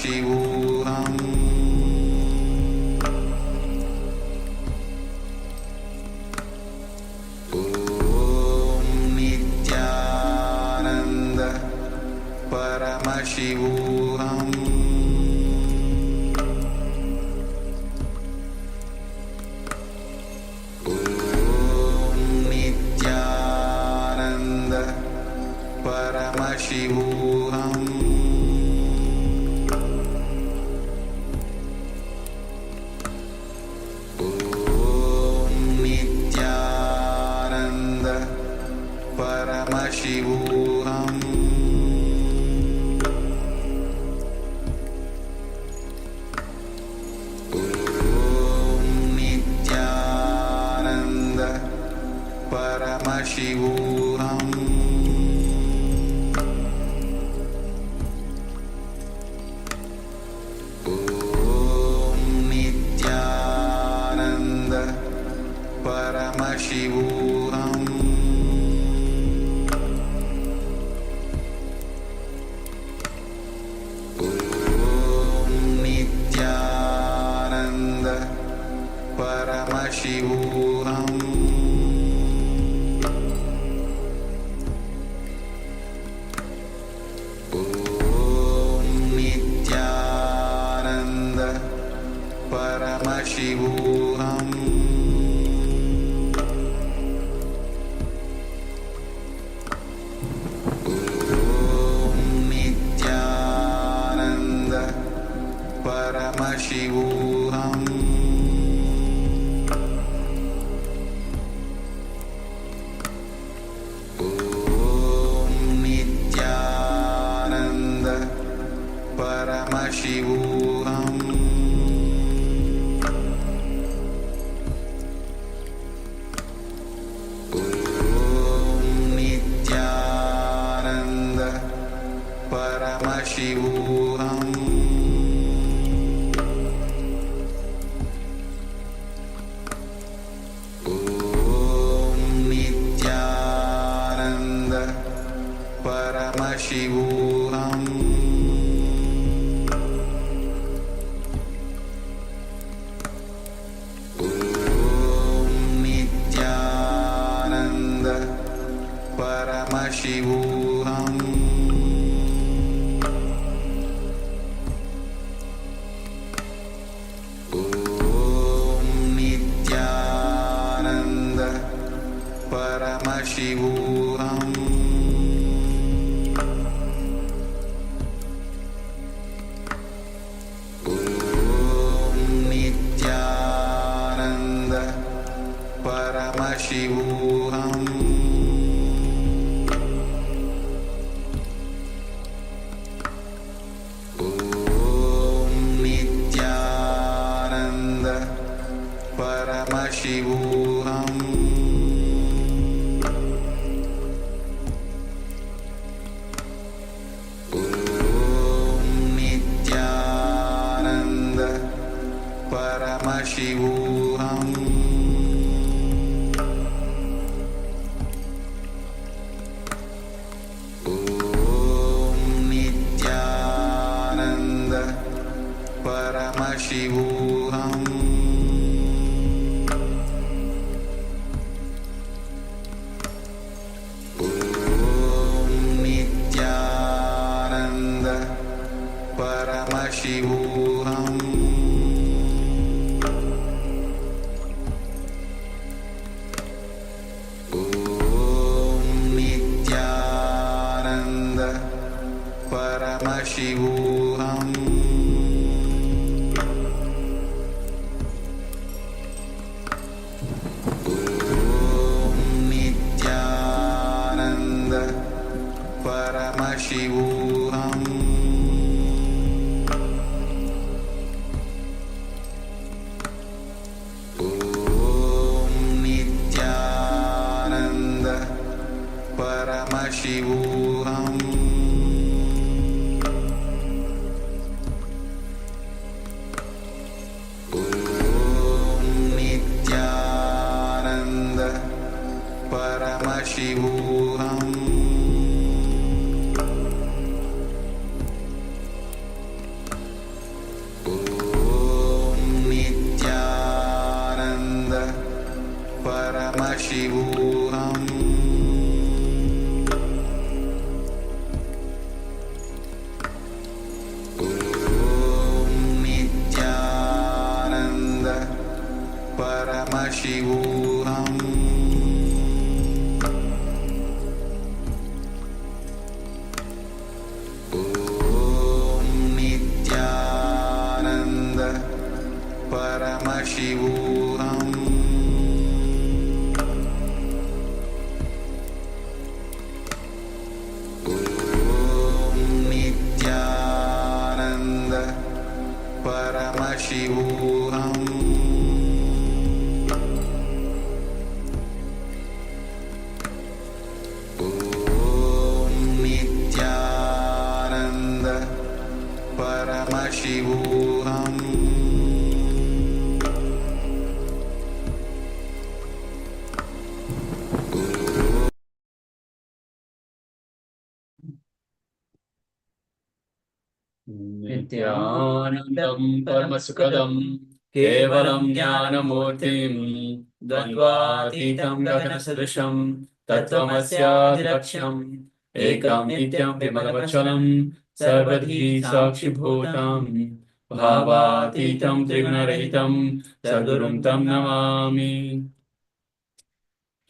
Paramashivoham Om Nithyananda Paramashivoham Om Nithyananda Paramashivoham Paramashivoham Om Nithyananda Paramashivoham Om Nithyananda Paramashivoham Paramashivoham Om Nithyananda Paramashivoham Om Nithyananda Paramashivoham Paramashivoham Om Nithyananda Paramashivoham Om Nithyananda Paramashivoham Paramashivoham Om Nithyananda Paramashivoham Om Nithyananda Paramashivoham Paramashivoham Om Nithyananda Paramashivoham Om Nithyananda Paramashivoham Paramashivoham Om Nithyananda Paramashivoham Om Nithyananda Paramashivoham Paramashivoham Om Nithyananda Paramashivoham Paramashivoham Om Nithyananda Paramashivoham Nithyanandam Paramasukadam Kevalam Jnanamurtim Dvandvatitam Gaganasadrisham Tattvamasyadiraksham Ekam Nityam Vimalavachalam Sarvadhi Sakshibhutam Bhavatitam Trigunarahitam Sadgurum Tam Namami.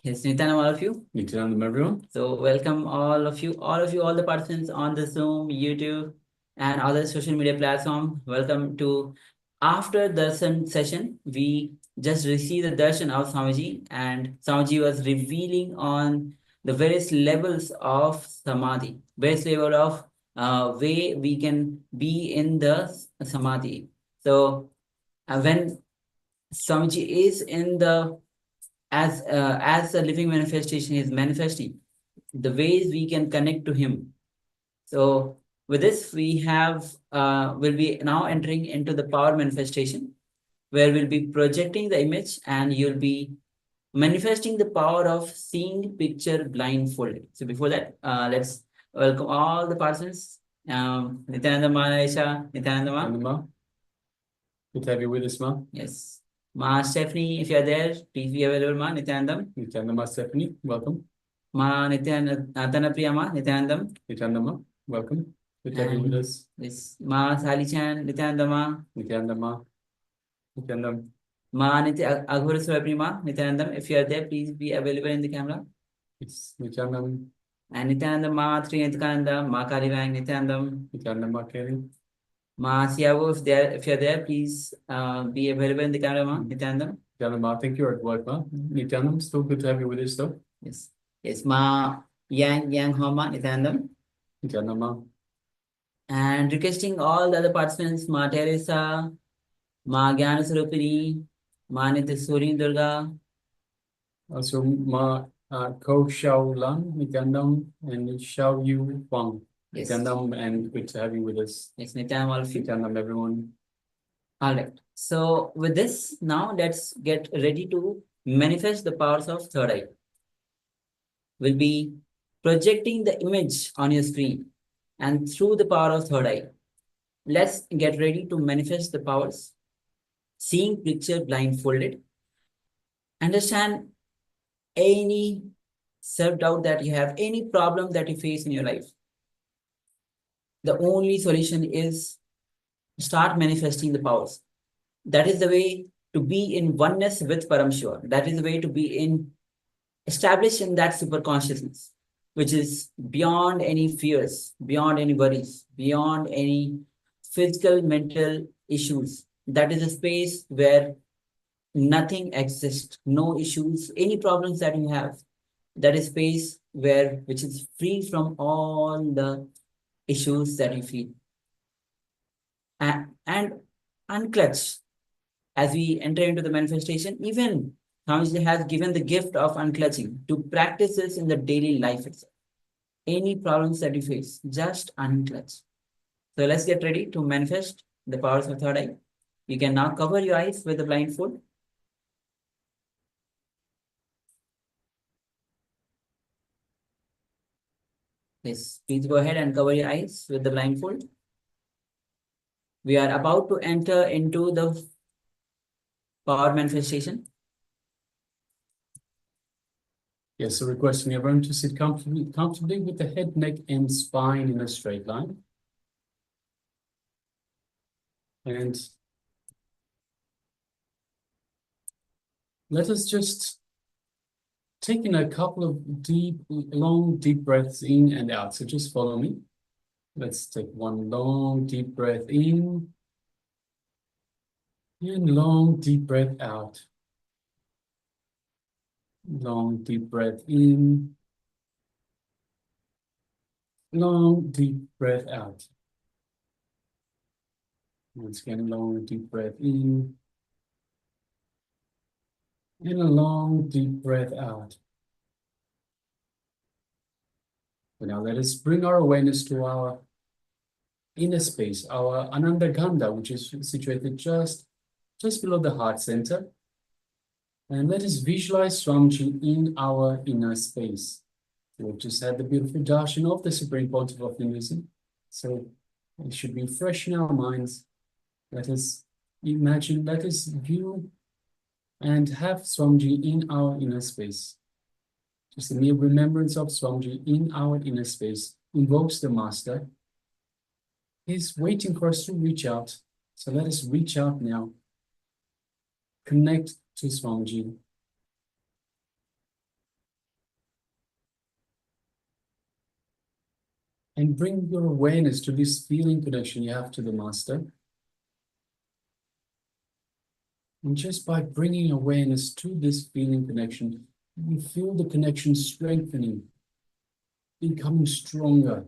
Yes, Nithyananda, all of you. Nithyanandam, everyone. So welcome all of you, all the participants on the Zoom, YouTube, and other social media platform. Welcome to after darshan session. We just received the darshan of Swamiji, and Swamiji was revealing on the various levels of samadhi, various level of way we can be in the samadhi. So when Swamiji is in the as a living manifestation is manifesting the ways we can connect to him. So with this we have will be now entering into the power manifestation, where we'll be projecting the image and you'll be manifesting the power of seeing picture blindfolded. So before that, let's welcome all the participants. Nithyananda Ma, Aisha, Nithyananda Ma. Nithyanandam, good to have you with us, Ma. Yes. Ma Stephanie, if you are there, please be available, Ma. Nithyanandam. Nithyanandam, Stephanie, welcome. Ma Tanapriya Ma, Nithyanandam. Nithyanandam, welcome. Good to have you with us. Yes. Ma Salichan, Nithyanandam Ma. Nithyanandam, Nithyanandam. Ma Aghur Surapri Ma, Nithyanandam. If you are there, please be available in the camera. It's Nithyanandam. And Nithyanandam Ma Triyantikananda, Ma Kalivang, Nithyanandam. Nithyanandam, Ma Kari. Ma Siyavu, if you are there, please be available in the camera, Ma. Nithyanandam. Nithyanandam, I think you're at work, Ma. Nithyanandam, still good to have you with us, though. Yes. Yes. Ma Yang Homa, Nithyanandam. Nithyanandam, Ma. And requesting all the other participants, Ma Teresa, Ma Gyana Sarupini, Ma Nithya Durga. Also, Ma Ko Xiao Lan, Nithyanandam, and Xiao Yu Huang. Yes. Nithyanandam, and good to have you with us. Yes, Nithyanandam, all of you. Nithyanandam, everyone. All right. So with this, now let's get ready to manifest the powers of third eye. We'll be projecting the image on your screen, and through the power of third eye, let's get ready to manifest the powers. Seeing picture blindfolded. Understand any self-doubt that you have, any problem that you face in your life. The only solution is start manifesting the powers. That is the way to be in oneness with Paramashiva. That is the way to be established in that super consciousness, which is beyond any fears, beyond any worries, beyond any physical, mental issues. That is a space where nothing exists, no issues, any problems that you have. That is space which is free from all the issues that you feel. And unclutch. As we enter into the manifestation, even Swamiji has given the gift of unclutching to practice this in the daily life itself. Any problems that you face, just unclutch. So let's get ready to manifest the powers of third eye. You can now cover your eyes with the blindfold. Yes, please go ahead and cover your eyes with the blindfold. We are about to enter into the power manifestation. Yes, so requesting everyone to sit comfortably with the head, neck, and spine in a straight line. And let us just take in a couple of long, deep breaths in and out. So just follow me. Let's take one long, deep breath in. And long, deep breath out. Long, deep breath in. Long, deep breath out. Once again, a long deep breath in. And a long deep breath out. So now let us bring our awareness to our inner space, our Anandagandha, which is situated just below the heart center. And let us visualize Swamiji in our inner space. We've just had the beautiful darshan of the Supreme Pontiff of Hinduism. So it should be fresh in our minds. Let us imagine, let us view and have Swamiji in our inner space. Just the mere remembrance of Swamiji in our inner space invokes the Master. He's waiting for us to reach out. So let us reach out now. Connect to Swamiji. And bring your awareness to this feeling connection you have to the Master. And just by bringing awareness to this feeling connection, you feel the connection strengthening, becoming stronger.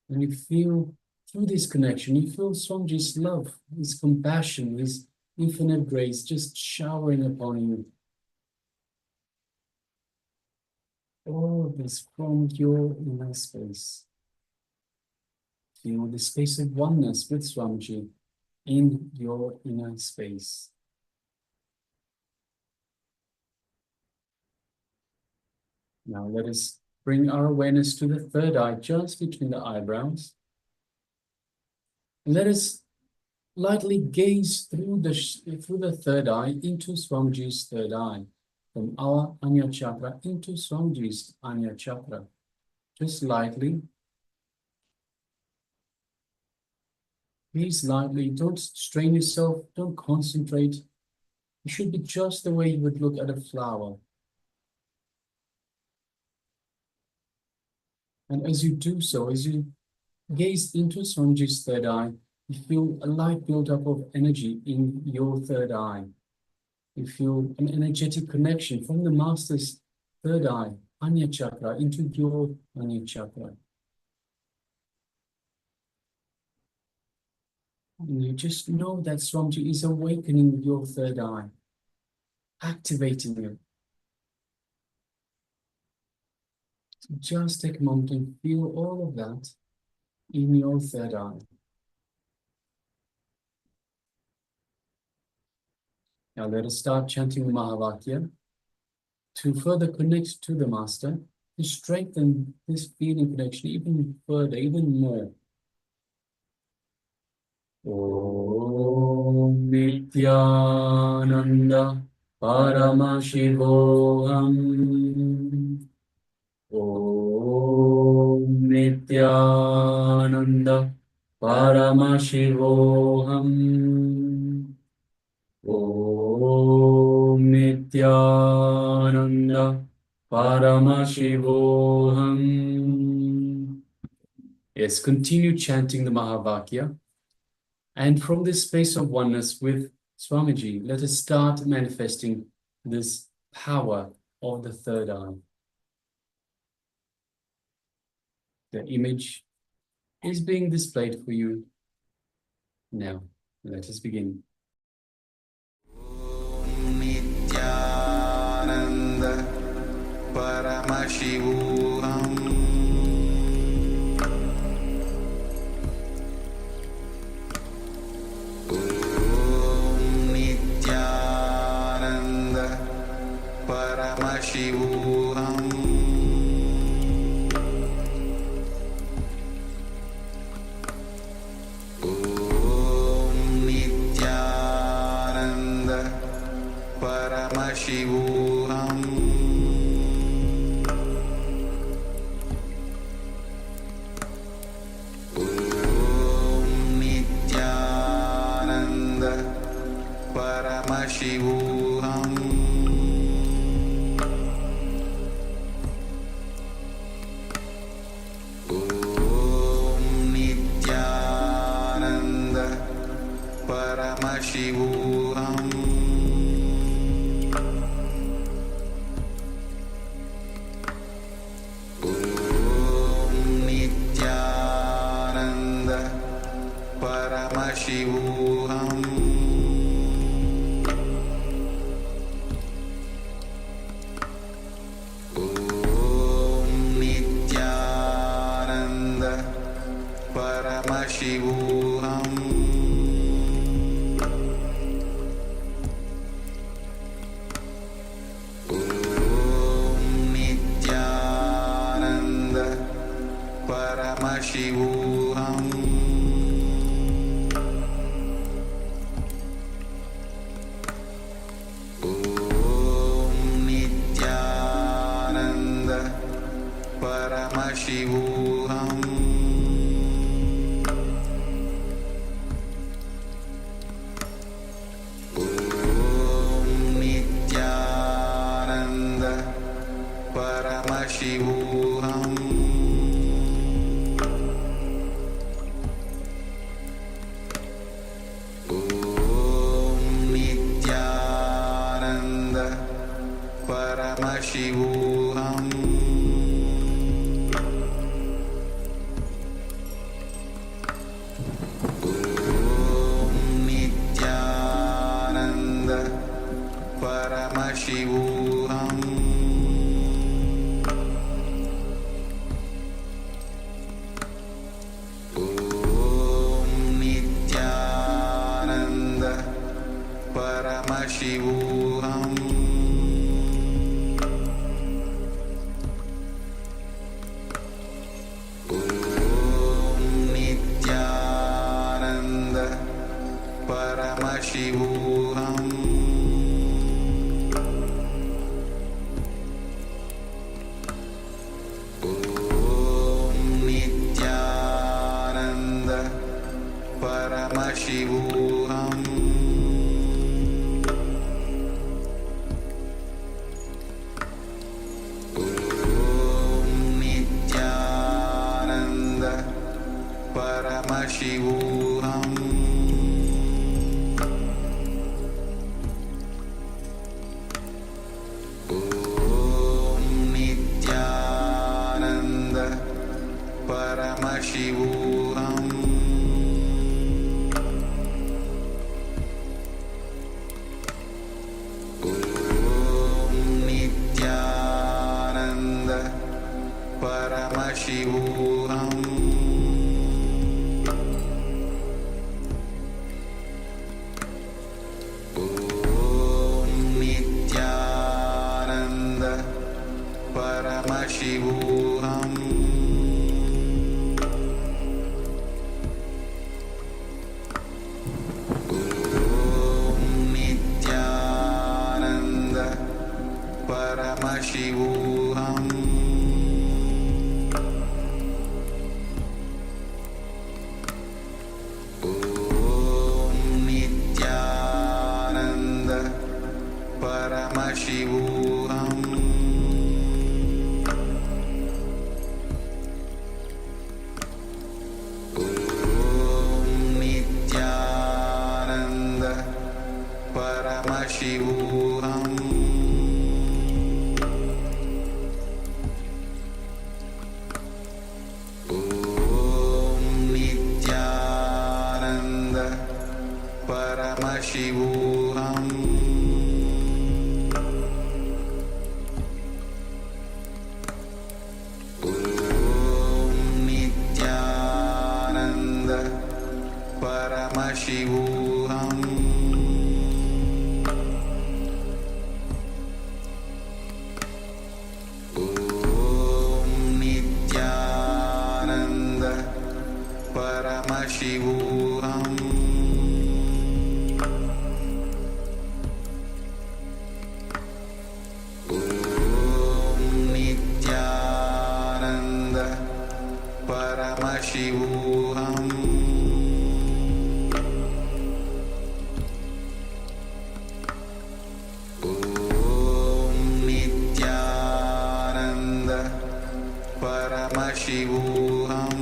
And you feel through this connection, you feel Swamiji's love, His compassion, His infinite grace just showering upon you. All this from your inner space. Feel the space of oneness with Swamiji in your inner space. Now let us bring our awareness to the third eye, just between the eyebrows. Let us lightly gaze through the third eye into Swamiji's third eye, from our Anya Chakra into Swamiji's Anya Chakra. Just lightly. Gaze lightly, don't strain yourself, don't concentrate. It should be just the way you would look at a flower. And as you do so, as you gaze into Swamiji's third eye, you feel a light build-up of energy in your third eye. You feel an energetic connection from the Master's third eye, Anya Chakra, into your Anya Chakra. And you just know that Swamiji is awakening your third eye, activating it. So just take a moment and feel all of that in your third eye. Now let us start chanting the Mahavakya to further connect to the Master, to strengthen this feeling connection even further, even more. Om Nithyananda Paramashivoham. Om Nithyananda Paramashivoham. Om Nithyananda Paramashivoham. Yes, continue chanting the Mahavakya. And from this space of oneness with Swamiji, let us start manifesting this power of the third eye. The image is being displayed for you now. Let us begin. Nithyananda Paramashivoham. Nithyananda Paramashivoham. Nithyananda Paramashivoham. Nithyananda Paramashivoham. Nithyananda Paramashivoham. Nithyananda Paramashivoham Om Nithyananda Paramashivoham Paramashivoham Om Nithyananda Paramashivoham Om Nithyananda Paramashivoham Paramashivoham Om Nithyananda Paramashivoham Om Nithyananda Paramashivoham Paramashivoham Om Nithyananda Paramashivoham Om Nithyananda Paramashivoham Paramashivoham Om Nithyananda Paramashivoham Om Nithyananda Paramashivoham Paramashivoham Om Nithyananda Paramashivoham Om Nithyananda Paramashivoham Paramashivoham Om Nithyananda Paramashivoham Om Nithyananda Paramashivoham Paramashivoham Om Nithyananda Paramashivoham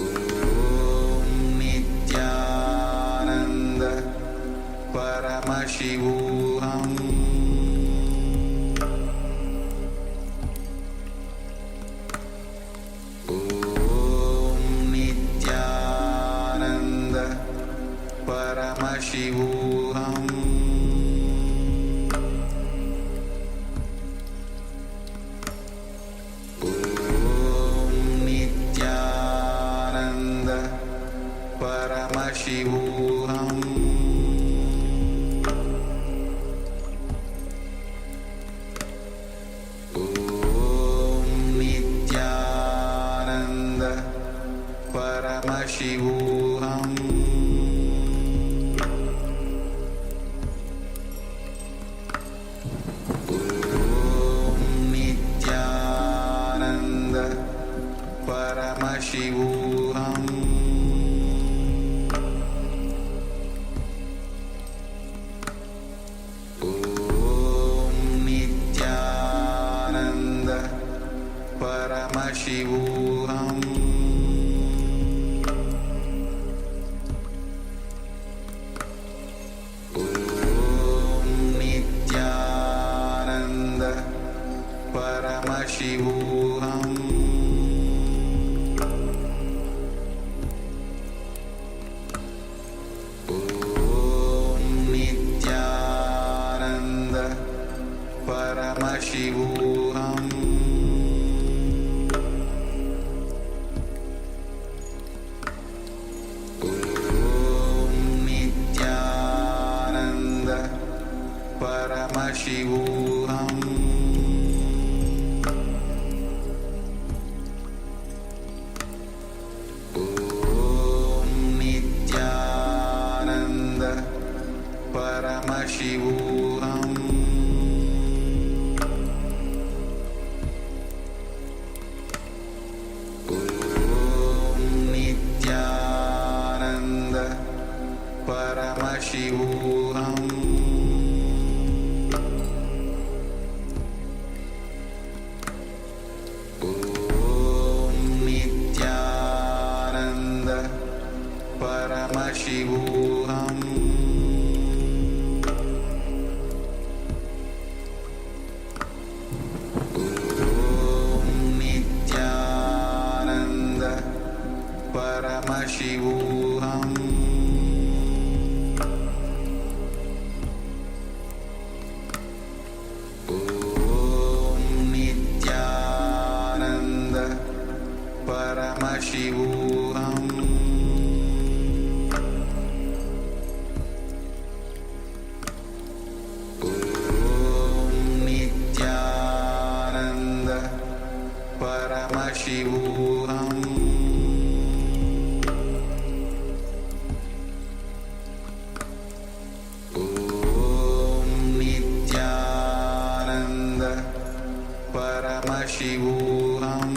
Om Nithyananda Paramashivoham Nithyananda Paramashivoham Nithyananda Paramashivoham Nithyananda Paramashivoham Nithyananda Paramashivoham Nithyananda Paramashivoham Nithyananda Paramashivoham Nithyananda Paramashivoham Nithyananda Paramashivoham Nithyananda Paramashivoham Nithyananda Paramashivoham Nithyananda Paramashivoham Nithyananda Paramashivoham Nithyananda Paramashivoham Nithyananda Paramashivoham Nithyananda Paramashivoham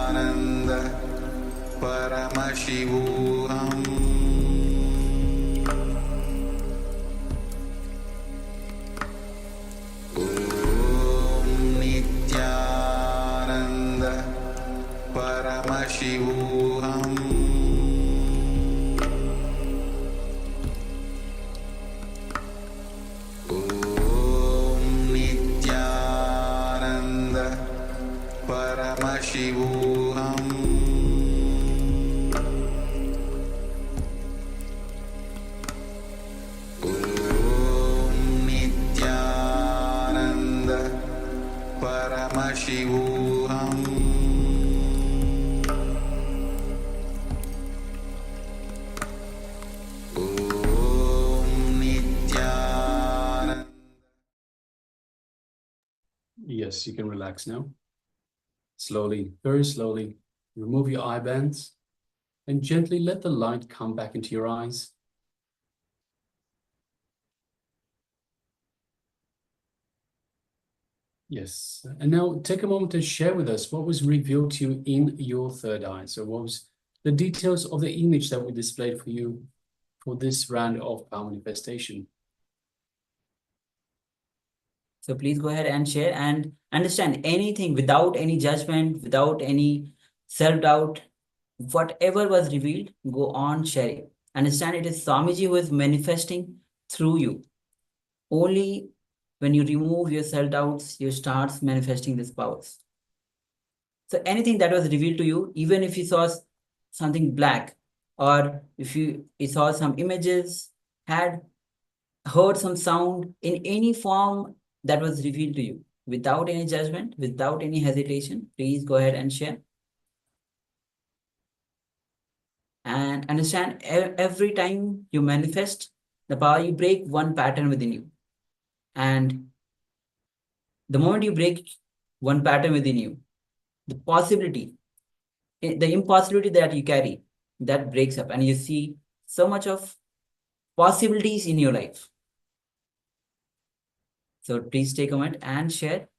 Nithyananda Paramashivoham Nithyananda Paramashivoham Nithyananda Paramashivoham Nithyananda Paramashivoham Nithyananda. Yes, you can relax now. Slowly, very slowly, remove your eye bands and gently let the light come back into your eyes. Yes, and now take a moment to share with us what was revealed to you in your third eye. So what was the details of the image that we displayed for you for this round of power manifestation? So please go ahead and share and understand anything without any judgment, without any self-doubt. Whatever was revealed, go on sharing. Understand it is Swamiji who is manifesting through you. Only when you remove your self-doubts, you start manifesting these powers. So anything that was revealed to you, even if you saw something black, or if you saw some images, had heard some sound in any form that was revealed to you, without any judgment, without any hesitation, please go ahead and share. And understand every time you manifest the power, you break one pattern within you. And the moment you break one pattern within you, the possibility, the impossibility that you carry, that breaks up, and you see so much of possibilities in your life. So please take a moment and share.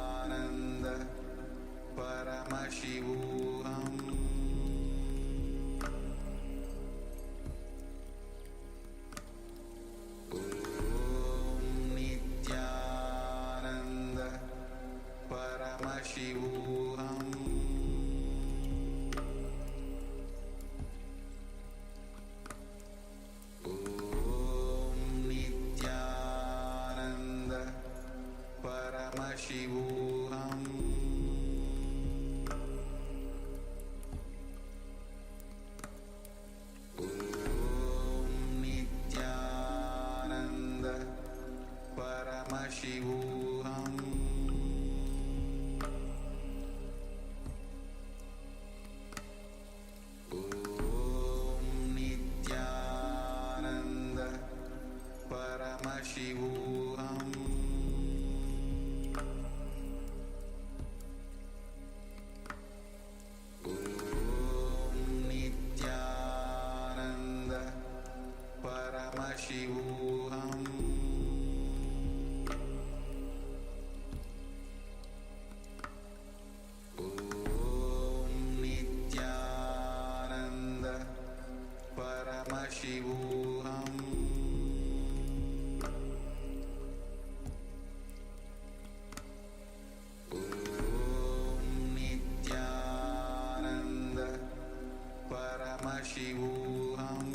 Nithyananda Paramashivoham Nithyananda Paramashivoham Nithyananda Paramashivoham Nithyananda Paramashivoham Nithyananda Paramashivoham Nithyananda Paramashivoham Nithyananda Paramashivoham Nithyananda Paramashivoham Nithyananda Paramashivoham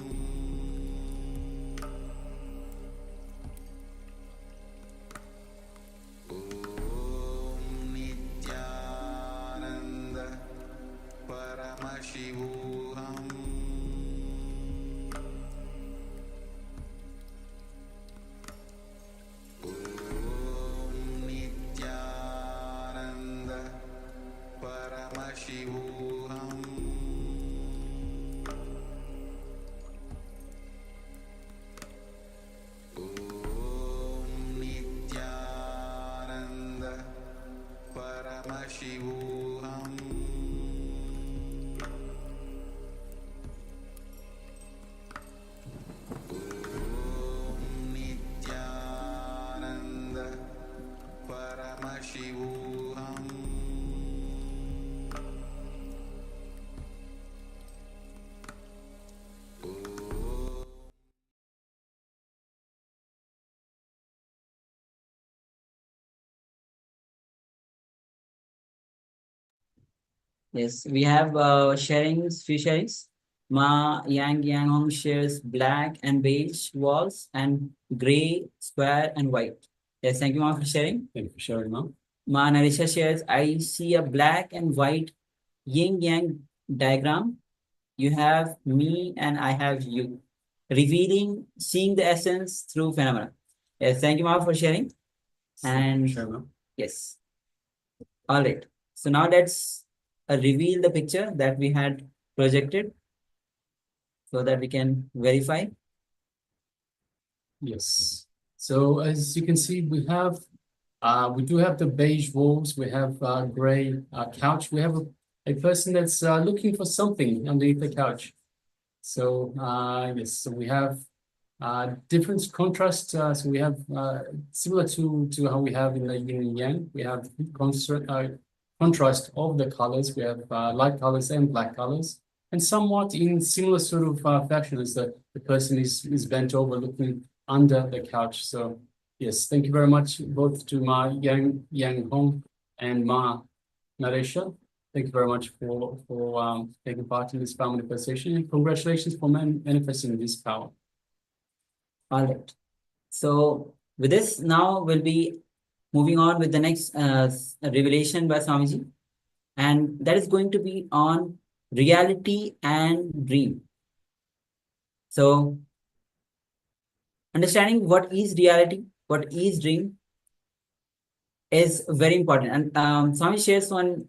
Nithyananda Paramashivoham Nithyananda Paramashivoham Nithyananda Paramashivoham Yes, we have few sharings. Ma Yang Hong shares black and beige walls and gray, square, and white. Yes, thank you, Ma, for sharing. Thank you for sharing, Ma. Ma Narisha shares, I see a black and white yin yang diagram. You have me and I have you. Revealing, seeing the essence through phenomena. Yes, thank you, Ma, for sharing. And Sure, Ma. yes. All right. So now let's reveal the picture that we had projected so that we can verify. Yes. So as you can see, we do have the beige walls. We have gray couch. We have a person that's looking for something underneath the couch. So yes, so we have different contrast. So we have similar to how we have in the yin and yang. We have contrast of the colors. We have light colors and black colors, and somewhat in similar sort of fashion as the person is bent over looking under the couch. So yes, thank you very much both to Ma Yang Hong and Ma Naresha. Thank you very much for taking part in this power manifestation, and congratulations for manifesting this power. All right. So with this, now we'll be moving on with the next revelation by Swamiji, and that is going to be on reality and dream. So understanding what is reality, what is dream is very important. And Swami shares one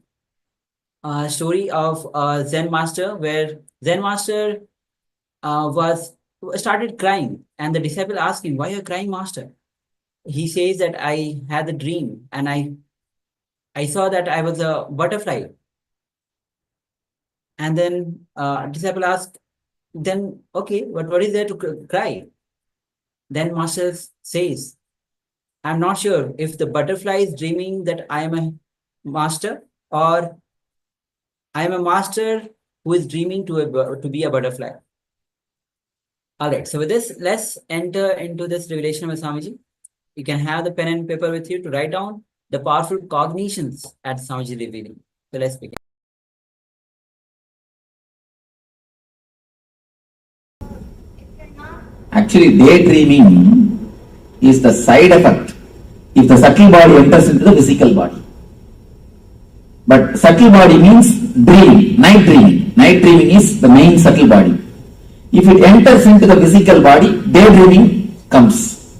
story of Zen master, where Zen master started crying, and the disciple asked him, "Why are you crying, master?" He says that I had a dream, and I saw that I was a butterfly. And then disciple asked, "Then okay, what is there to cry?" Then master says, "I'm not sure if the butterfly is dreaming that I am a master, or I am a master who is dreaming to be a butterfly." All right, so with this, let's enter into this revelation with Swamiji. You can have the pen and paper with you to write down the powerful cognitions at Swamiji revealing. So let's begin. Actually, daydreaming is the side effect if the subtle body enters into the physical body. But subtle body means dream, night dreaming. Night dreaming is the main subtle body. If it enters into the physical body, daydreaming comes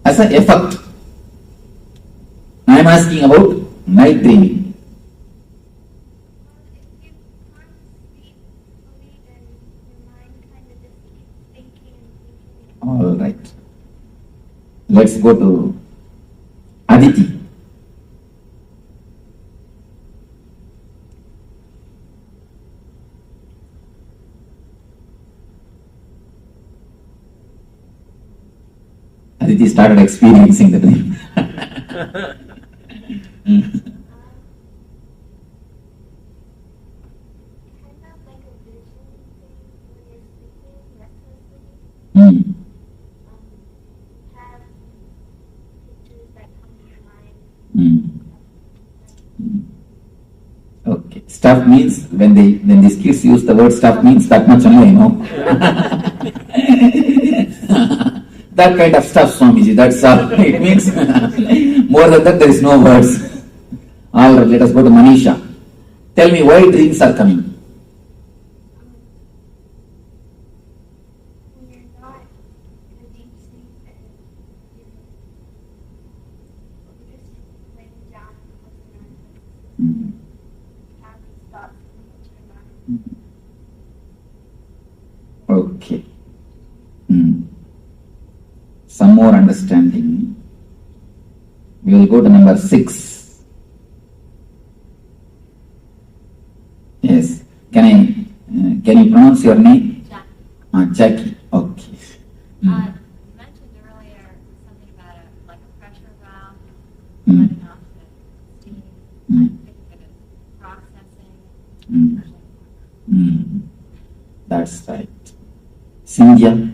as an effect. I am asking about night dreaming. All right. Let's go to Aditi. Aditi started experiencing the dream. Okay. Stuff means when these kids use the word stuff means that much only I know. That kind of stuff, Swamiji, that's all. It means more than that there is no words. Alright, let us go to Manisha. Tell me why dreams are coming. Okay. Some more understanding. We will go to number 6. Yes. Can you pronounce your name? Jackie. Jackie. Okay. You mentioned earlier something about like a pressure valve, letting off the steam. I think that it's processing. That's right. Cynthia.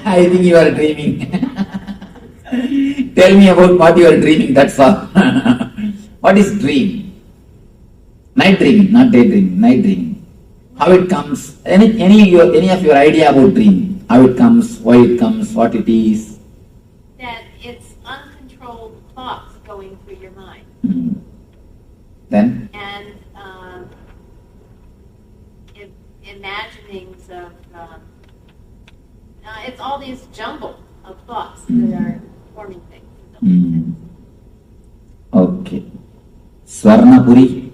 I think you are dreaming. Tell me about what you are dreaming, that's all. What is dream? Night dreaming, not daydreaming, night dreaming. How it comes? Any of your idea about dream? How it comes? Why it comes? What it is? That it's uncontrolled thoughts going through your mind. Then? And imaginings of, it's all these jumble of thoughts that are forming things. Okay. Swarnapuri.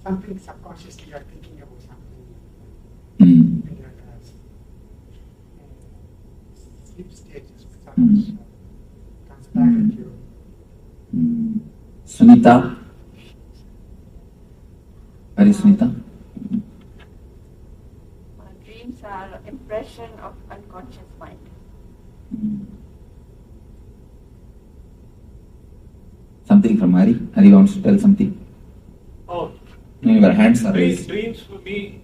Something subconsciously you're thinking about something Mm. when you're sleep stages, comes back at you. Sunita. Where is Sunita? Dreams are impression of unconscious mind. Something from Hari? Hari wants to tell something? Oh, No, your hands are raised. dreams for me.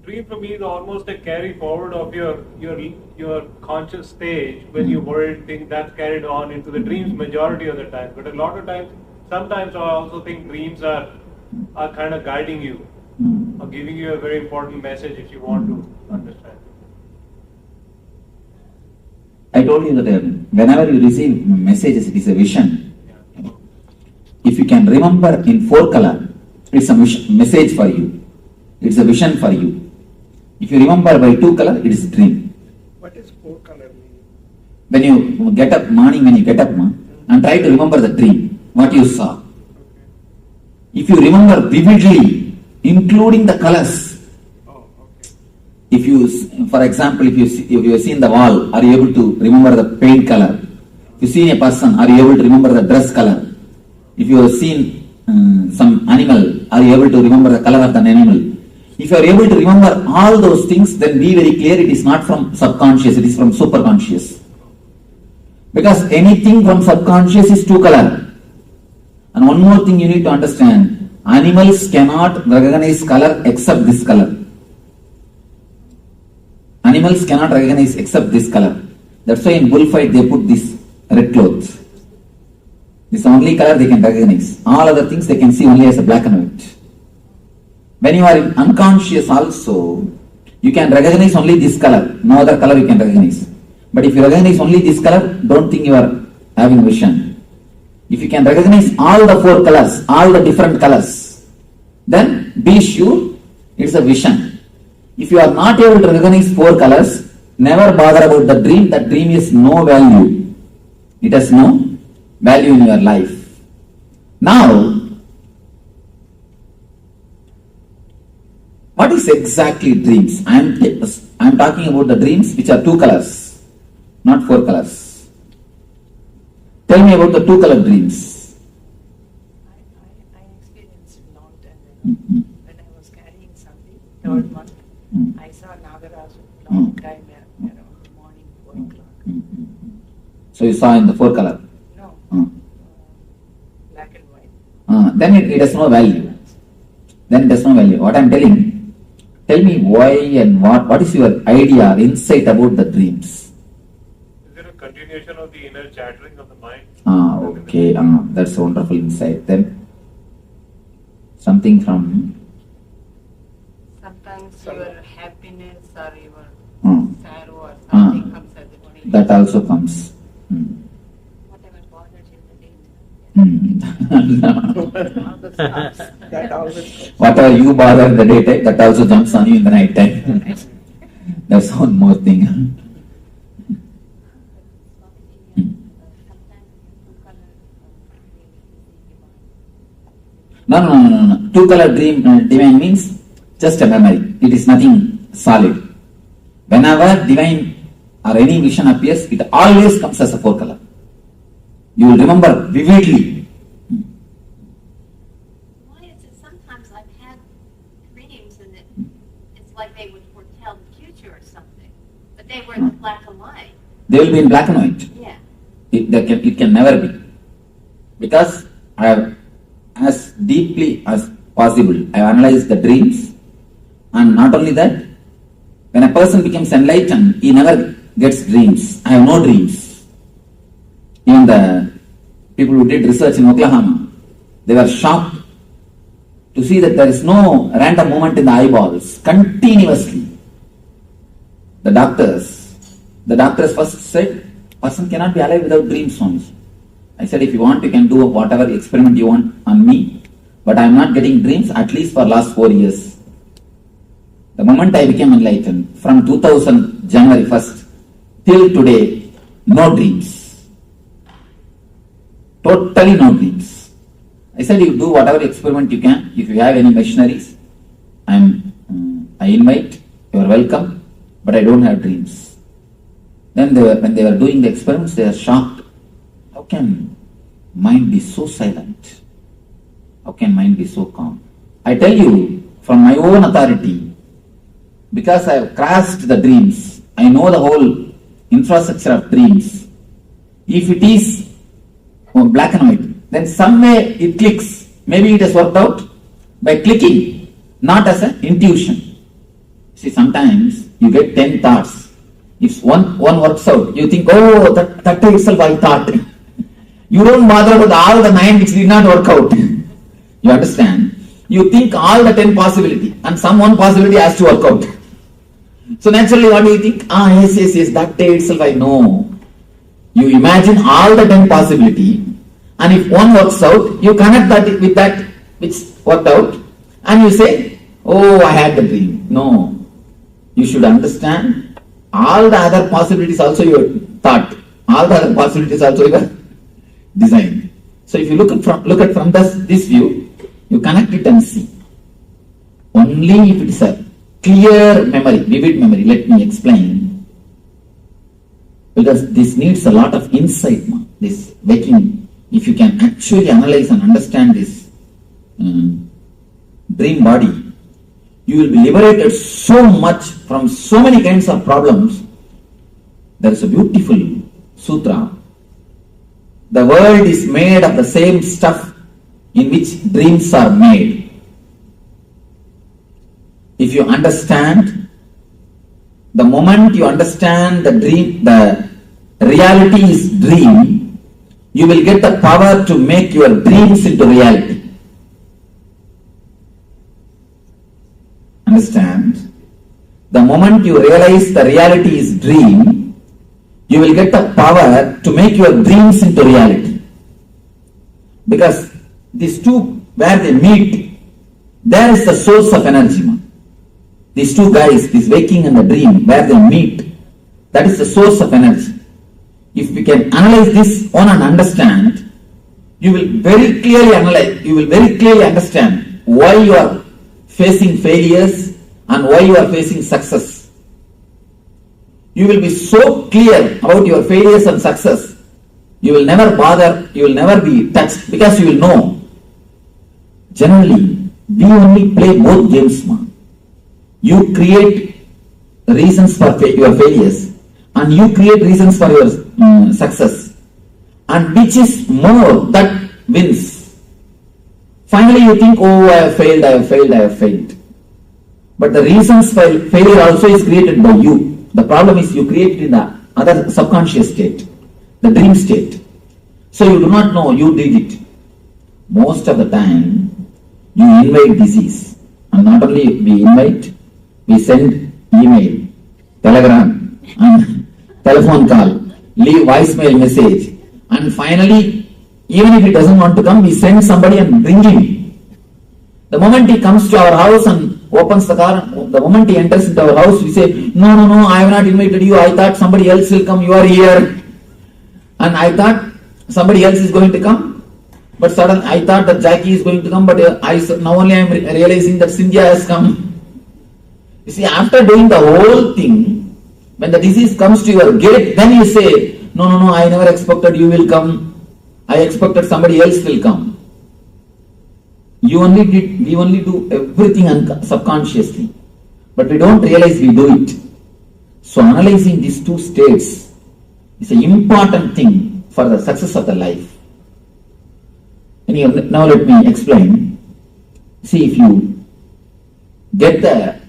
Dream for me is almost a carry forward of your conscious stage when you worried, think that's carried on into the dreams majority of the time. But a lot of times, sometimes I also think dreams are kind of guiding you or giving you a very important message if you want to understand. I told you that whenever you receive messages, it is a vision. Yeah. If you can remember in 4 color, it's a message for you. It's a vision for you. If you remember by 2 color, it is a dream. What is 4 color meaning? When you get up, morning when you get up, and try to remember the dream, what you saw. If you remember vividly, including the colors, if you, for example, if you have seen the wall, are you able to remember the paint color? If you see a person, are you able to remember the dress color? If you have seen some animal, are you able to remember the color of the animal? If you are able to remember all those things, then be very clear, it is not from subconscious, it is from superconscious. Because anything from subconscious is 2 color. And one more thing you need to understand, animals cannot recognize color except this color. Animals cannot recognize except this color. That's why in bullfight they put this red clothes. This is the only color they can recognize. All other things they can see only as a black and white. When you are unconscious also, you can recognize only this color. No other color you can recognize. But if you recognize only this color, don't think you are having vision. If you can recognize all the 4 colors, all the different colors, then be sure it's a vision. If you are not able to recognize 4 colors, never bother about the dream. That dream is no value. It has no value in your life. Now, what is exactly dreams? I am talking about the dreams which are 2 colors, not 4 colors. Tell me about the 2 color dreams. I experienced a long time ago when I was carrying something, 3rd month. I saw Nagaraj long time around the morning, 4 o'clock. So you saw in the 4 color. No, black and white. Then it has no value. Then it has no value. What I am telling, tell me why and what is your idea, insight about the dreams? Is there a continuation of the inner chattering of the mind? Okay, that's a wonderful insight. Then something from Sometimes your happiness or your sorrow or something comes as a dream. that also comes. Whatever bothers you in the day. All the stuffs. That always Whatever you bother in the daytime, that also jumps on you in the night time. That's one more thing. No. 2 color dream divine means just a memory. It is nothing solid. Whenever divine or any vision appears, it always comes as a 4 color. You will remember vividly. Why is it sometimes I've had dreams and it's like they would foretell the future or something, but they were in black and white. They will be in black and white. Yeah. It can never be. Because I have, as deeply as possible, I have analyzed the dreams, and not only that, when a person becomes enlightened, he never gets dreams. I have no dreams. Even the people who did research in Oklahoma, they were shocked to see that there is no random movement in the eyeballs continuously. The doctors first said, person cannot be alive without dreams, Swami. I said, if you want, you can do whatever experiment you want on me, but I am not getting dreams at least for last 4 years. The moment I became enlightened, from 2000 January 1st till today, no dreams. Totally no dreams. I said, you do whatever experiment you can. If you have any missionaries, I invite, you are welcome, but I don't have dreams. Then when they were doing the experiments, they are shocked. How can mind be so silent? How can mind be so calm? I tell you, from my own authority, because I have crashed the dreams, I know the whole infrastructure of dreams. If it is black and white, then some way it clicks. Maybe it has worked out by clicking, not as an intuition. See, sometimes you get 10 thoughts. If one works out, you think, oh, that itself I thought. You don't bother with all the 9 which did not work out. You understand? You think all the 10 possibility, and some one possibility has to work out. So naturally, what do you think? Yes, that day itself I know. You imagine all the 10 possibility, and if one works out, you connect that with that which worked out, and you say, oh, I had the dream. No. You should understand, all the other possibilities also your thought. All the other possibilities also your design. So if you look at from this view, you connect it and see. Only if it is a clear memory, vivid memory. Let me explain. Because this needs a lot of insight, this waking. If you can actually analyze and understand this dream body, you will be liberated so much from so many kinds of problems. There is a beautiful sutra. The world is made of the same stuff in which dreams are made. If you understand, the moment you understand the dream, the reality is dream, you will get the power to make your dreams into reality. Understand? The moment you realize the reality is dream, you will get the power to make your dreams into reality. Because these two, where they meet, there is the source of energy. These two guys, this waking and the dream, where they meet, that is the source of energy. If we can analyze this one and understand, you will very clearly understand why you are facing failures and why you are facing success. You will be so clear about your failures and success, you will never bother, you will never be touched, because you will know. Generally, we only play both games, man. You create reasons for your failures and you create reasons for your success. And which is more, that wins. Finally you think, oh, I have failed. But the reasons for failure also is created by you. The problem is you create it in the other subconscious state, the dream state. So you do not know you did it. Most of the time, you invite disease. And not only we invite, we send email, telegram, and telephone call, leave voicemail message. And finally, even if he doesn't want to come, we send somebody and bring him. The moment he comes to our house and opens the car, the moment he enters into our house, we say, no, I have not invited you. I thought somebody else will come. You are here. And I thought somebody else is going to come. But suddenly I thought that Jackie is going to come, but now only I am realizing that Cynthia has come. You see, after doing the whole thing, when the disease comes to your gate, then you say, no, I never expected you will come. I expected somebody else will come. We only do everything subconsciously, but we don't realize we do it. So analyzing these two states is an important thing for the success of the life. Now let me explain. See, if you get the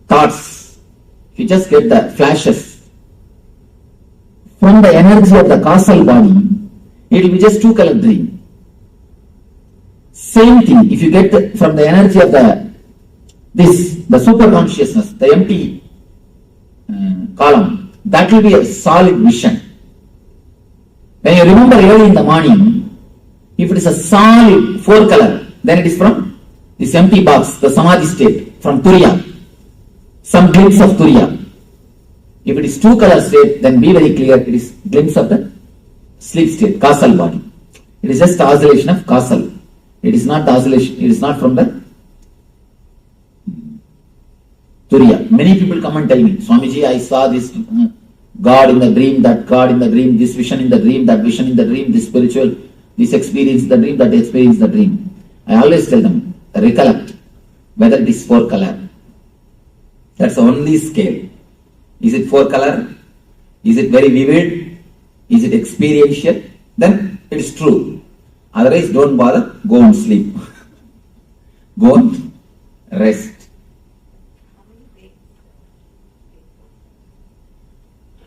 thoughts, if you just get the flashes from the energy of the causal body, it will be just two-color dream. Same thing, if you get from the energy of the super consciousness, the empty column, that will be a solid vision. When you remember early in the morning, if it is a solid 4-color, then it is from this empty box, the Samadhi state, from Turiya, some glimpse of Turiya. If it is 2-color state, then be very clear, it is glimpse of the sleep state, causal body. It is just oscillation of causal. It is not the oscillation, it is not from the Turiya. Many people come and tell me, Swamiji, I saw this God in the dream, that God in the dream, this vision in the dream, that vision in the dream, this spiritual, this experience in the dream, that experience in the dream. I always tell them, recollect whether it is 4-color. That's the only scale. Is it 4-color? Is it very vivid? Is it experiential? Then it is true. Otherwise, don't bother, go and sleep. Go and rest.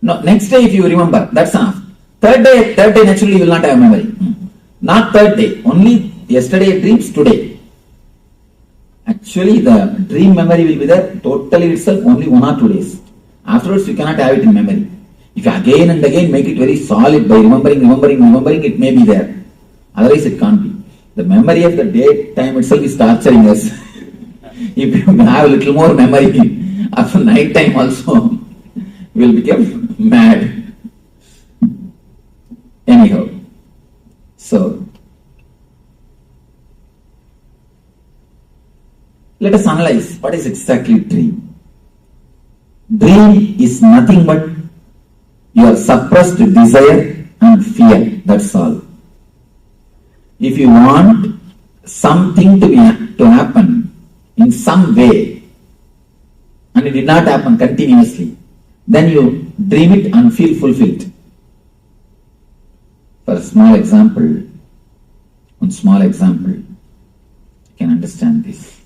No, next day if you remember, that's enough. Third day naturally you will not have memory. Not third day, only yesterday dreams, today. Actually the dream memory will be there totally itself only 1 or 2 days. Afterwards you cannot have it in memory. If you again and again make it very solid by remembering, it may be there. Otherwise it can't be. The memory of the daytime itself is torturing us. If you have a little more memory after night time also, you will become mad. Anyhow, so let us analyze what is exactly dream. Dream is nothing but your suppressed desire and fear, that's all. If you want something to happen in some way and it did not happen continuously, then you dream it and feel fulfilled. For a small example, you can understand this.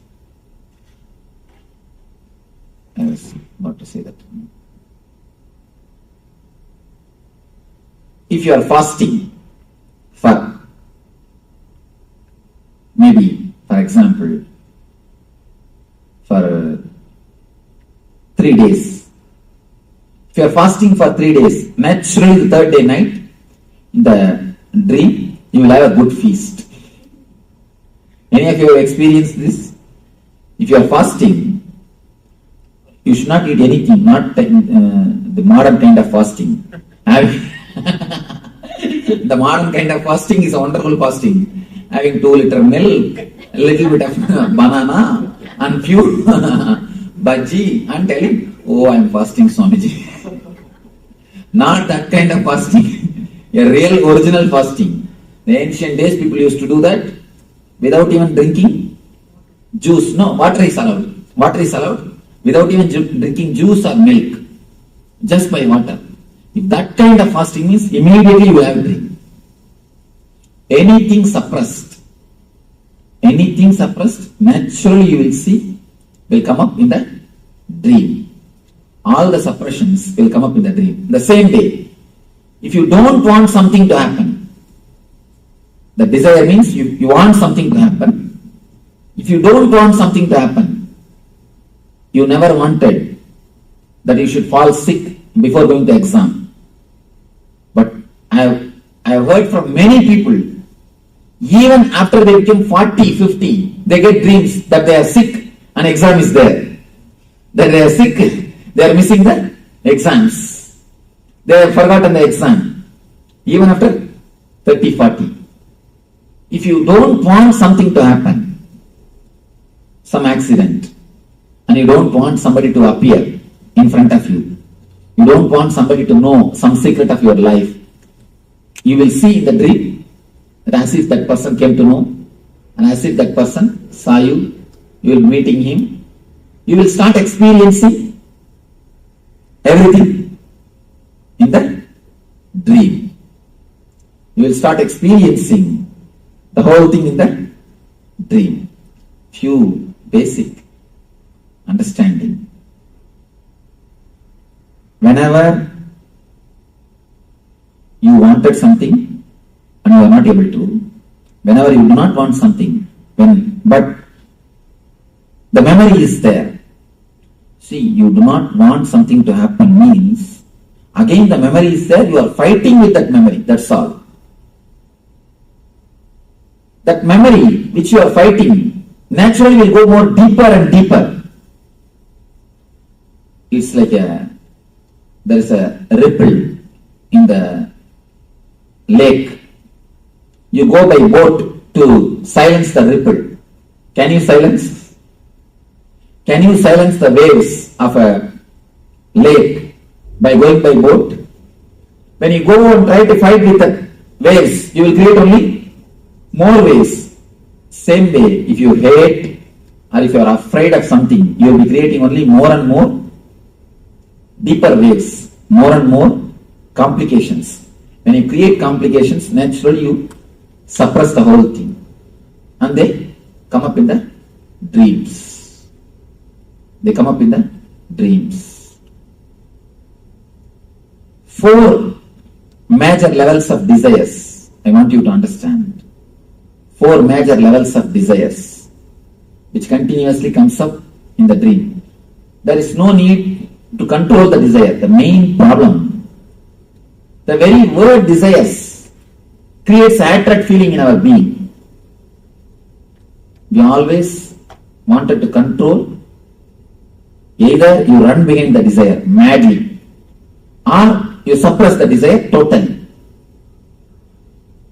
I was about to say that. If you are fasting for maybe, for example, for 3 days. If you are fasting for 3 days, naturally the third day night, in the dream, you will have a good feast. Any of you have experienced this? If you are fasting, you should not eat anything, not the modern kind of fasting. The modern kind of fasting is a wonderful fasting. Having 2 liter milk, a little bit of banana, and few bhaji, and telling, oh, I am fasting, Swamiji. Not that kind of fasting. A real original fasting. The ancient days people used to do that without even drinking juice. No, water is allowed. Water is allowed without even drinking juice or milk. Just by water. If that kind of fasting means immediately you have a dream. Anything suppressed, naturally you will see, will come up in the dream. All the suppressions will come up in the dream. The same day. If you don't want something to happen, the desire means you want something to happen. If you don't want something to happen, you never wanted that you should fall sick before going to exam. But I have heard from many people, even after they become 40, 50, they get dreams that they are sick and exam is there. That they are sick, they are missing the exams. They have forgotten the exam, even after 30, 40. If you don't want something to happen, some accident, and you don't want somebody to appear in front of you, you don't want somebody to know some secret of your life, you will see in the dream that as if that person came to know, and as if that person saw you, you will be meeting him, you will start experiencing everything in the dream. You will start experiencing the whole thing in the dream. Few basic understanding. Whenever you wanted something and you are not able to, whenever you do not want something, but the memory is there. See, you do not want something to happen means, again the memory is there, you are fighting with that memory, that's all. That memory which you are fighting naturally will go more deeper and deeper. It's like there is a ripple in the lake. You go by boat to silence the ripple. Can you silence? Can you silence the waves of a lake by going by boat? When you go and try to fight with the waves, you will create only more waves. Same way, if you hate or if you are afraid of something, you will be creating only more and more deeper waves, more and more complications. When you create complications, naturally you suppress the whole thing. And they come up in the dreams. They come up in the dreams. 4 major levels of desires. I want you to understand. 4 major levels of desires which continuously comes up in the dream. There is no need to control the desire. The main problem, the very word desires creates an attract feeling in our being. We always wanted to control. Either you run behind the desire madly or you suppress the desire totally.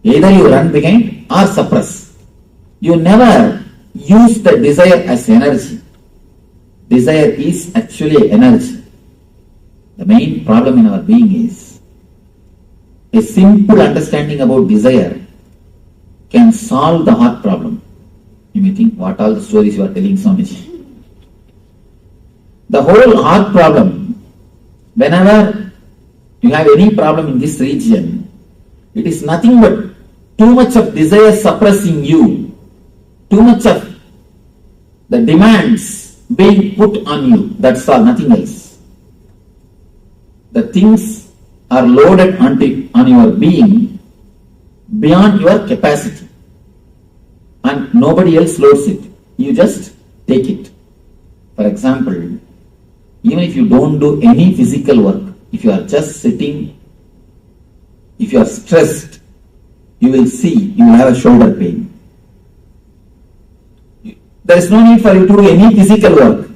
Either you run behind or suppress. You never use the desire as energy. Desire is actually energy. The main problem in our being is a simple understanding about desire can solve the heart problem. You may think, what all the stories you are telling, Swamiji? The whole heart problem, whenever you have any problem in this region, it is nothing but too much of desire suppressing you, too much of the demands being put on you. That's all, nothing else. The things are loaded on your being beyond your capacity, and nobody else loads it. You just take it. For example, even if you don't do any physical work, if you are just sitting, if you are stressed, you will see, you will have a shoulder pain. There is no need for you to do any physical work.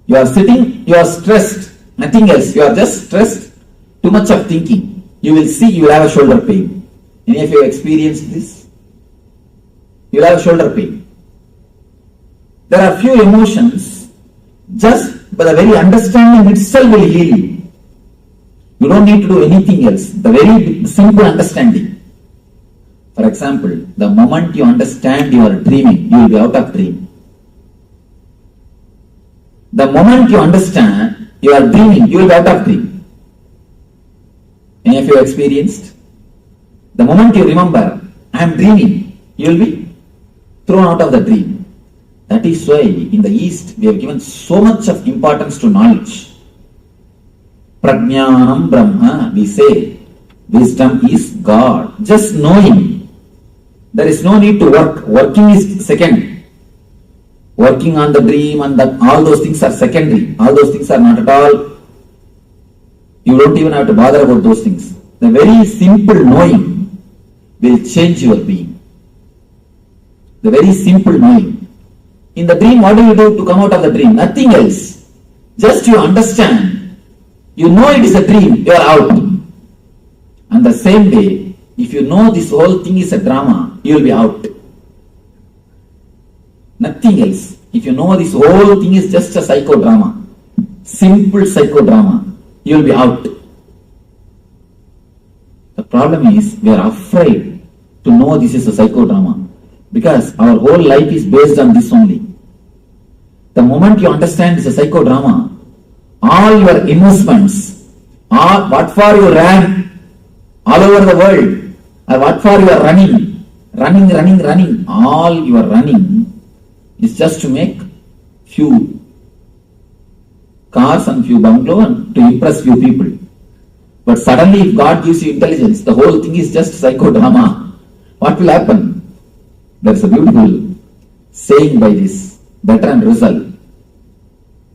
You are sitting, you are stressed, nothing else. You are just stressed, too much of thinking. You will see, you will have a shoulder pain. Any of you have experienced this? You will have a shoulder pain. There are few emotions, just by the very understanding itself will heal you. You don't need to do anything else. The very simple understanding. For example, the moment you understand you are dreaming, you will be out of dream. The moment you understand you are dreaming, you will be out of dream. Any of you have experienced? The moment you remember, I am dreaming, you will be thrown out of the dream. That is why in the East we have given so much of importance to knowledge. Prajnanam Brahma, we say, wisdom is God. Just knowing. There is no need to work. Working is second. Working on the dream and all those things are secondary. All those things are not at all. You don't even have to bother about those things. The very simple knowing will change your being. The very simple knowing. In the dream, what do you do to come out of the dream? Nothing else. Just you understand. You know it is a dream, you are out. And the same way, if you know this whole thing is a drama, you will be out. Nothing else. If you know this whole thing is just a psychodrama, simple psychodrama, you will be out. The problem is, we are afraid to know this is a psychodrama because our whole life is based on this only. The moment you understand it's a psychodrama, all your investments, or what for you ran all over the world, or what for you are running, all you are running is just to make few cars and few bungalows and to impress few people. But suddenly if God gives you intelligence, the whole thing is just psychodrama. what will happen? There's a beautiful saying by this Bertrand Russell.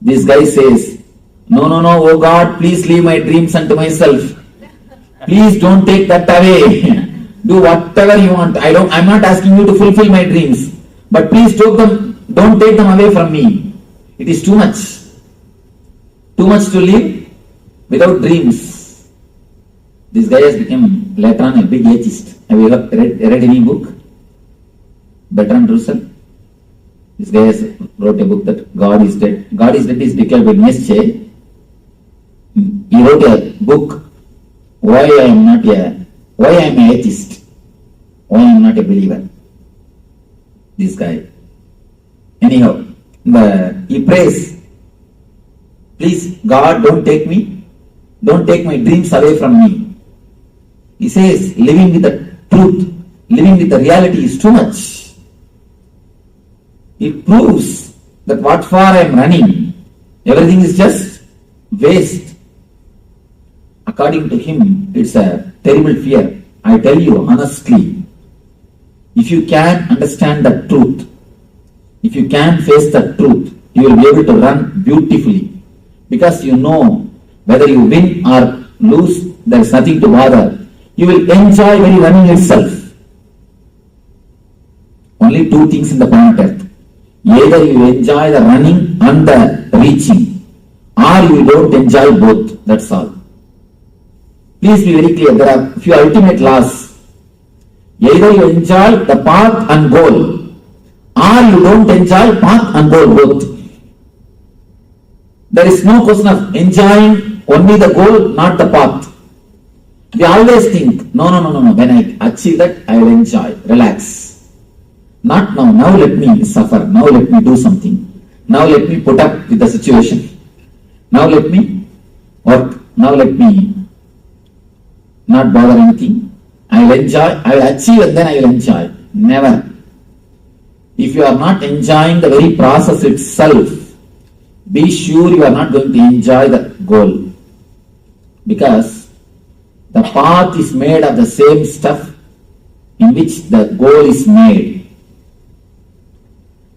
This guy says, no, oh God, please leave my dreams unto myself. Please don't take that away. Do whatever you want. I'm not asking you to fulfill my dreams. But please don't take them away from me. It is too much. Too much to live without dreams. This guy has become later on a big atheist. Have you read any book? Bertrand Russell? This guy has wrote a book that God is dead. God is dead is declared by Nietzsche. He wrote a book, Why I am an atheist. Why I am not a believer. This guy. Anyhow, he prays, please God, don't take my dreams away from me. He says, living with the truth, living with the reality is too much. It proves that what for I am running, everything is just waste. According to him, it's a terrible fear. I tell you honestly, if you can understand the truth, if you can face the truth, you will be able to run beautifully. Because you know whether you win or lose, there is nothing to bother. You will enjoy very running itself. Only two things in the planet Earth. Either you enjoy the running and the reaching, or you don't enjoy both. That's all. Please be very clear. There are few ultimate laws. Either you enjoy the path and goal, or you don't enjoy path and goal both. There is no question of enjoying only the goal, not the path. We always think, no. When I achieve that, I will enjoy, relax. Not now. Now let me suffer. Now let me do something. Now let me put up with the situation. Now let me work. Now let me not bother anything. I will enjoy. I will achieve and then I will enjoy. Never. If you are not enjoying the very process itself, be sure you are not going to enjoy the goal. Because the path is made of the same stuff in which the goal is made.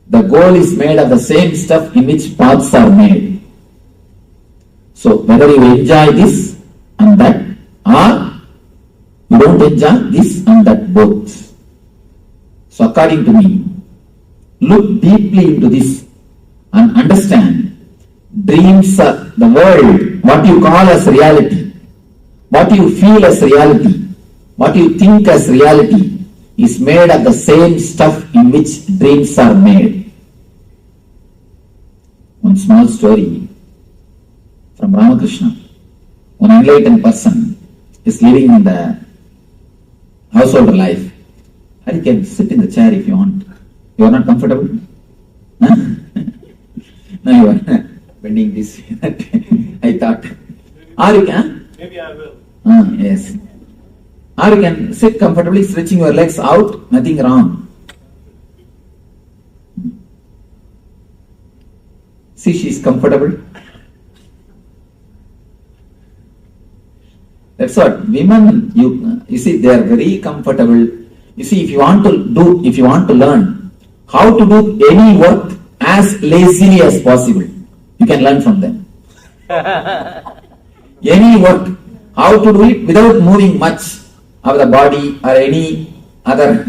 The goal is made of the same stuff in which paths are made. So whether you enjoy this and that, or you don't enjoy this and that both. So according to me, look deeply into this and understand dreams are the world, what you call as reality, what you feel as reality, what you think as reality is made of the same stuff in which dreams are made. One small story from Ramakrishna. One enlightened person is living in the household life. And you can sit in the chair if you want. You are not comfortable? Huh? No, you are bending this. I thought. Or you can? Maybe I will. Yes. Or you can sit comfortably, stretching your legs out, nothing wrong. See, she is comfortable. That's what women, you see, they are very comfortable. You see, if you want to learn how to do any work as lazily as possible, you can learn from them. Any work, how to do it without moving much of the body or any other.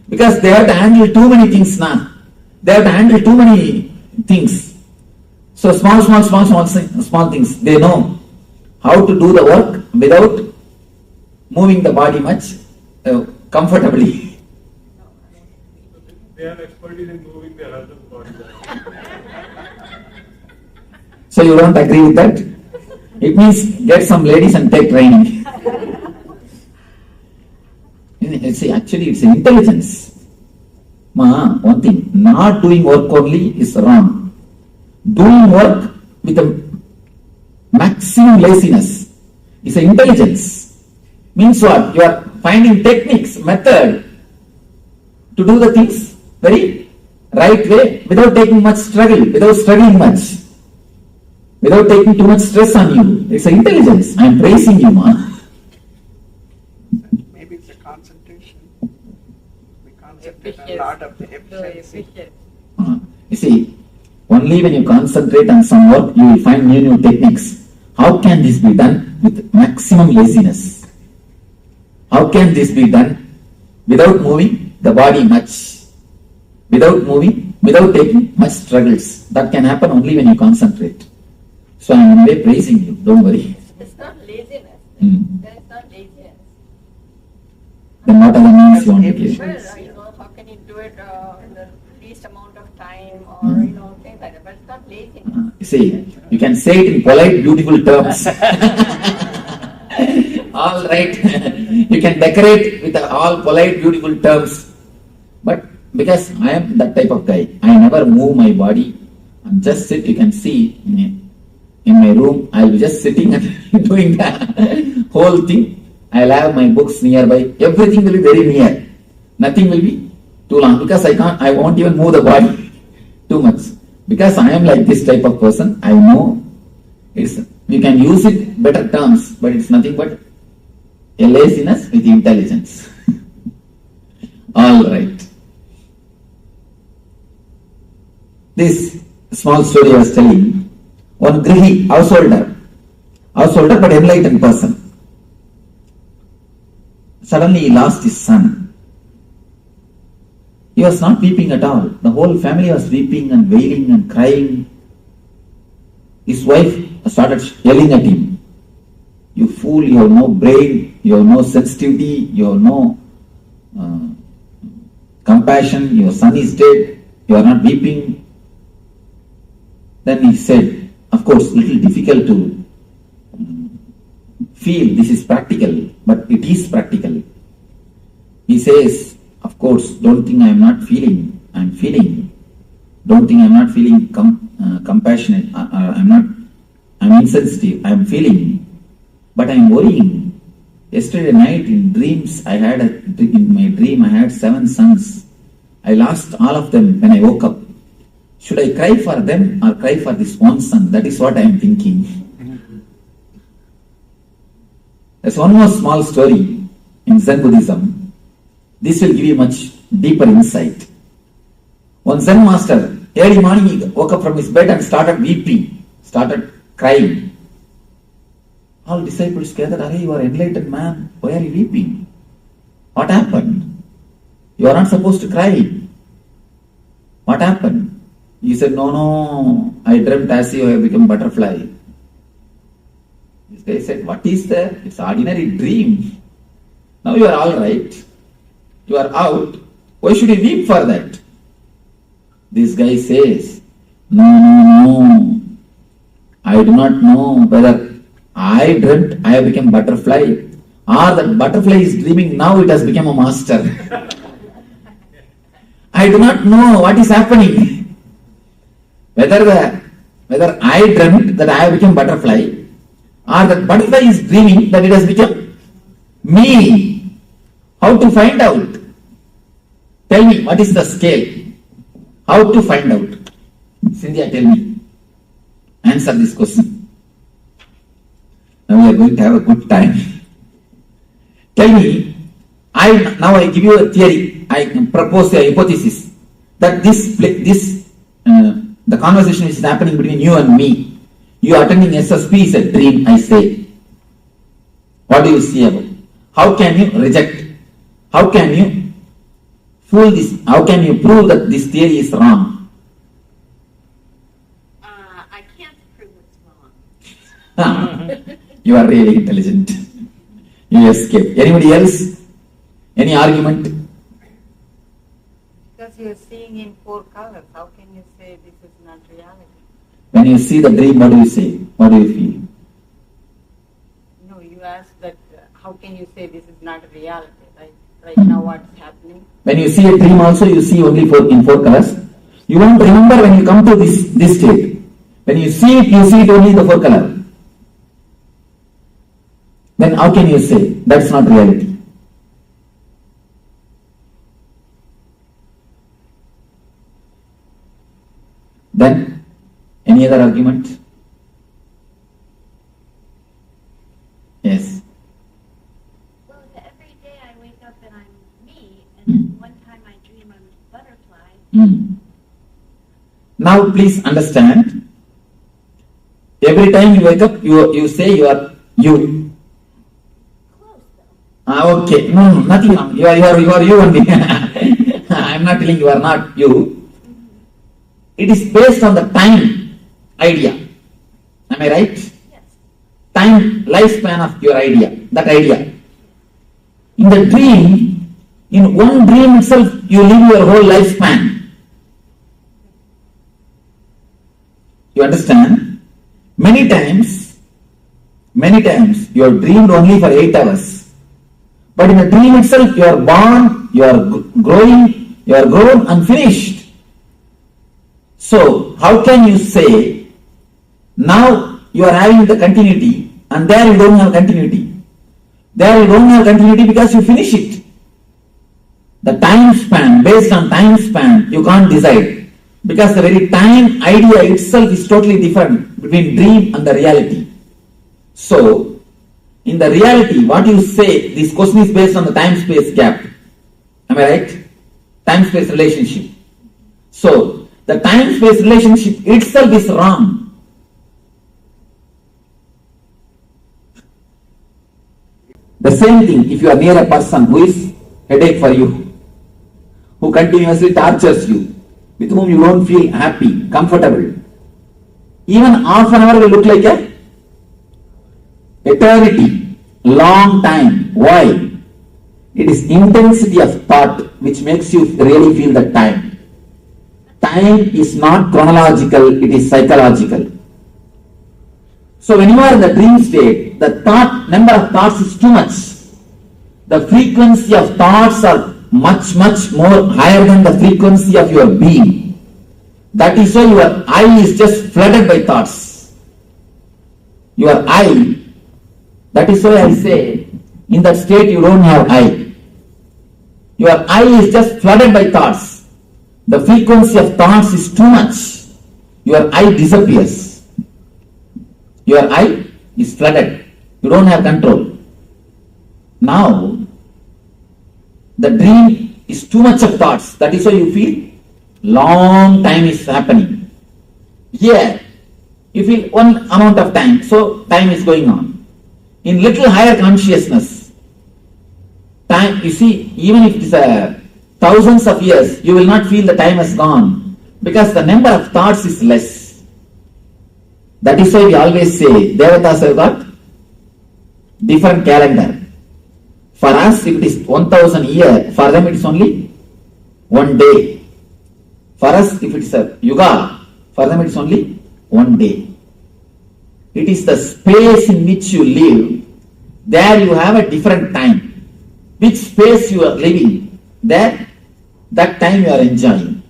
Because they have to handle too many things now. They have to handle too many things. So small things. They know how to do the work without moving the body much comfortably. They have expertise in moving their husband's body. So you don't agree with that? It means get some ladies and take training. Actually, it's intelligence. One thing, not doing work only is wrong. Doing work with a maximum laziness is an intelligence. Means what? You are finding techniques, method to do the things very right way without taking much struggle, without struggling much, without taking too much stress on you. It's an intelligence. I am praising you, ma. Maybe it's a concentration. A lot of efficiency. You see, only when you concentrate on some work, you will find new techniques. How can this be done with maximum laziness? How can this be done without moving the body much? Without moving, without taking much struggles. That can happen only when you concentrate. So I am in a way praising you, don't worry. It's not laziness. There is not laziness. Then what are the means you want to give? Well, how can you do it in the least amount of time or, things like that. But it's not laziness. You see, you can say it in polite, beautiful terms. All right. You can decorate with all polite, beautiful terms. But because I am that type of guy, I never move my body. I'm just sit, you can see in my room, I'll be just sitting and doing the whole thing. I'll have my books nearby. Everything will be very near. Nothing will be too long because I won't even move the body too much. Because I am like this type of person, I know we can use it better terms, but it's nothing but a laziness with intelligence. All right. This small story I was telling, one grihi, householder but enlightened person. Suddenly he lost his son. He was not weeping at all. The whole family was weeping and wailing and crying. His wife started yelling at him. You fool, you have no brain, you have no sensitivity, you have no compassion, your son is dead, you are not weeping. Then he said, of course, little difficult to feel this is practical, but it is practical. He says, of course, don't think I am not feeling, I am feeling. Don't think I am not feeling compassionate, I'm insensitive, I am feeling, but I am worrying. Yesterday night in dreams, in my dream I had 7 sons. I lost all of them when I woke up. Should I cry for them or cry for this one son? That is what I am thinking. There's one more small story in Zen Buddhism. This will give you much deeper insight. One Zen master, early morning he woke up from his bed and started weeping, started crying. All disciples gathered, "Arey, you are an enlightened man, why are you weeping? What happened? You are not supposed to cry. What happened?" He said, no, I dreamt as if I have become butterfly. This guy said, what is that? It's ordinary dream. Now you are all right. You are out. Why should you weep for that? This guy says, no. I do not know whether I dreamt I have become butterfly or that butterfly is dreaming now it has become a master. I do not know what is happening. Whether I dreamt that I have become butterfly or that butterfly is dreaming that it has become me. How to find out? Tell me, what is the scale? How to find out? Cynthia, tell me. Answer this question. Now we are going to have a good time. Tell me, now I give you a theory. I propose a hypothesis that the conversation which is happening between you and me, you attending SSP is a dream, I say. What do you see about? How can you reject? How can you fool this? How can you prove that this theory is wrong? I can't prove it's wrong. You are really intelligent. You escape. Anybody else? Any argument? Because you're seeing in 4 colors, how can you say this is not reality? When you see the dream, what do you say? What do you feel? No, you asked that how can you say this is not reality, right? Right now what's happening? When you see a dream also, you see only in 4 colors. You won't remember when you come to this state. When you see it only in the 4 color. Then how can you say that's not reality? Then, any other argument? Yes. Well, every day I wake up and I'm me, and then one time I dream I'm Now please understand, every time you wake up, you say you are you. Okay, no, nothing wrong. You are you only. I am not telling you are not you. It is based on the time idea. Am I right? Yes. Time, lifespan of your idea, that idea. In the dream, in one dream itself, you live your whole lifespan. You understand? Many times, you are dreamed only for 8 hours. But in the dream itself, you are born, you are growing, you are grown and finished. So, how can you say, now you are having the continuity and there you don't have continuity? There you don't have continuity because you finish it. The time span, based on time span, you can't decide. Because the very time idea itself is totally different between dream and the reality. So, in the reality, what you say, this question is based on the time-space gap. Am I right? Time-space relationship. So, the time-space relationship itself is wrong. The same thing, if you are near a person who is headache for you, who continuously tortures you, with whom you don't feel happy, comfortable, even half an hour will look like a eternity, long time. Why? It is intensity of thought which makes you really feel the time. Time is not chronological, it is psychological. So when you are in the dream state, the number of thoughts is too much. The frequency of thoughts are much more higher than the frequency of your being. That is why your eye is just flooded by thoughts. Your eye, that is why I say, in that state you don't have eye. Your eye is just flooded by thoughts. The frequency of thoughts is too much. Your eye disappears. Your eye is flooded. You don't have control. Now, the dream is too much of thoughts. That is why you feel long time is happening. Here, you feel one amount of time, so time is going on. In little higher consciousness, time, you see, even if it is thousands of years, you will not feel the time has gone because the number of thoughts is less. That is why we always say, Devatas have got different calendar. For us, if it is 1000 years, for them it is only one day. For us, if it is a yuga, for them it is only one day. It is the space in which you live. There you have a different time. Which space you are living, there, that time you are enjoying.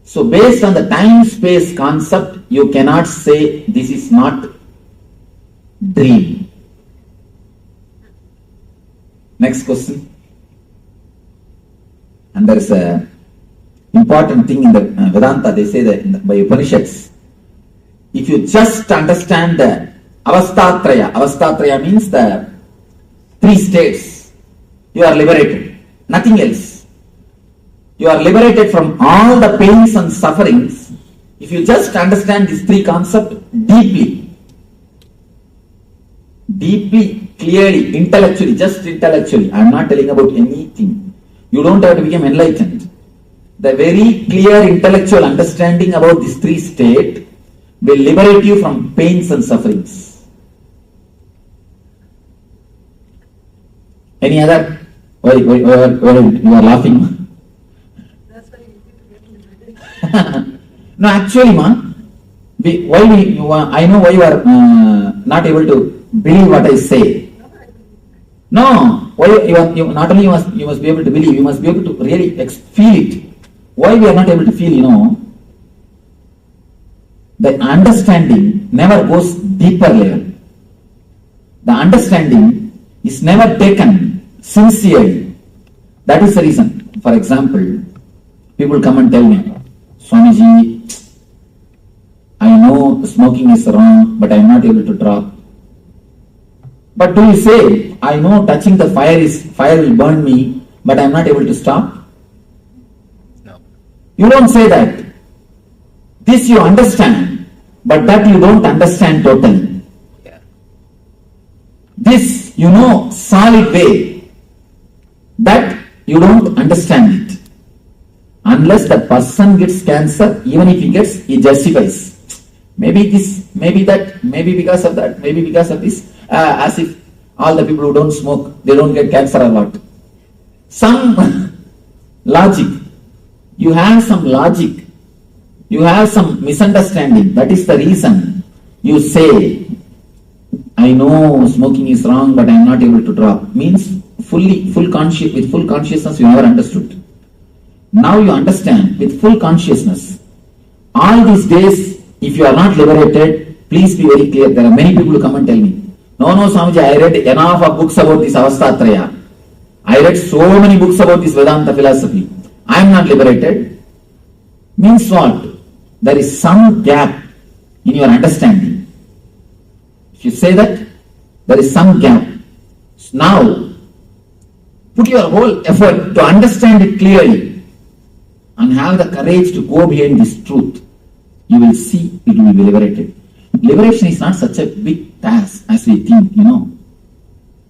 So based on the time-space concept, you cannot say this is not dream. Next question. And there is a important thing in the Vedanta, they say that by Upanishads, if you just understand the Avastatraya means the 3 states, you are liberated, nothing else. You are liberated from all the pains and sufferings if you just understand these 3 concepts deeply, clearly, intellectually, just intellectually. I am not telling about anything. You don't have to become enlightened. The very clear intellectual understanding about these 3 states will liberate you from pains and sufferings. Any other? Why you are laughing? That's why you need to get liberated. No, actually, I know why you are not able to believe what I say. No, why you not only you must be able to believe, you must be able to really feel it. Why we are not able to feel, the understanding never goes deeper level. The understanding is never taken sincerely. That is the reason. For example, people come and tell me, Swamiji, I know smoking is wrong, but I am not able to drop. But do you say, I know touching the fire will burn me, but I am not able to stop? No. You don't say that. This you understand, but that you don't understand totally. This you know solid way, that you don't understand it. Unless the person gets cancer, even if he gets, he justifies. Maybe this, maybe that, maybe because of that, maybe because of this, as if all the people who don't smoke, they don't get cancer or what. Some logic. You have some logic. You have some misunderstanding. That is the reason you say, I know smoking is wrong, but I am not able to drop. Means with full consciousness you never understood. Now you understand with full consciousness. All these days, if you are not liberated, please be very clear. There are many people who come and tell me, no, Swamiji, I read enough of books about this Avastatraya. I read so many books about this Vedanta philosophy. I am not liberated. Means what? There is some gap in your understanding. If you say that, there is some gap. Now, put your whole effort to understand it clearly and have the courage to go behind this truth. You will see it will be liberated. Liberation is not such a big task as we think,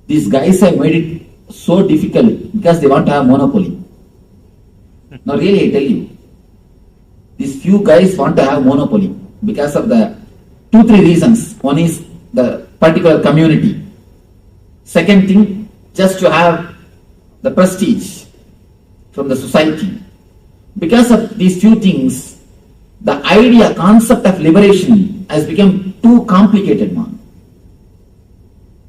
These guys have made it so difficult because they want to have monopoly. Now really I tell you, these few guys want to have monopoly because of the 2-3 reasons. One is the particular community. Second thing, just to have the prestige from the society. Because of these few things, the concept of liberation has become too complicated, man.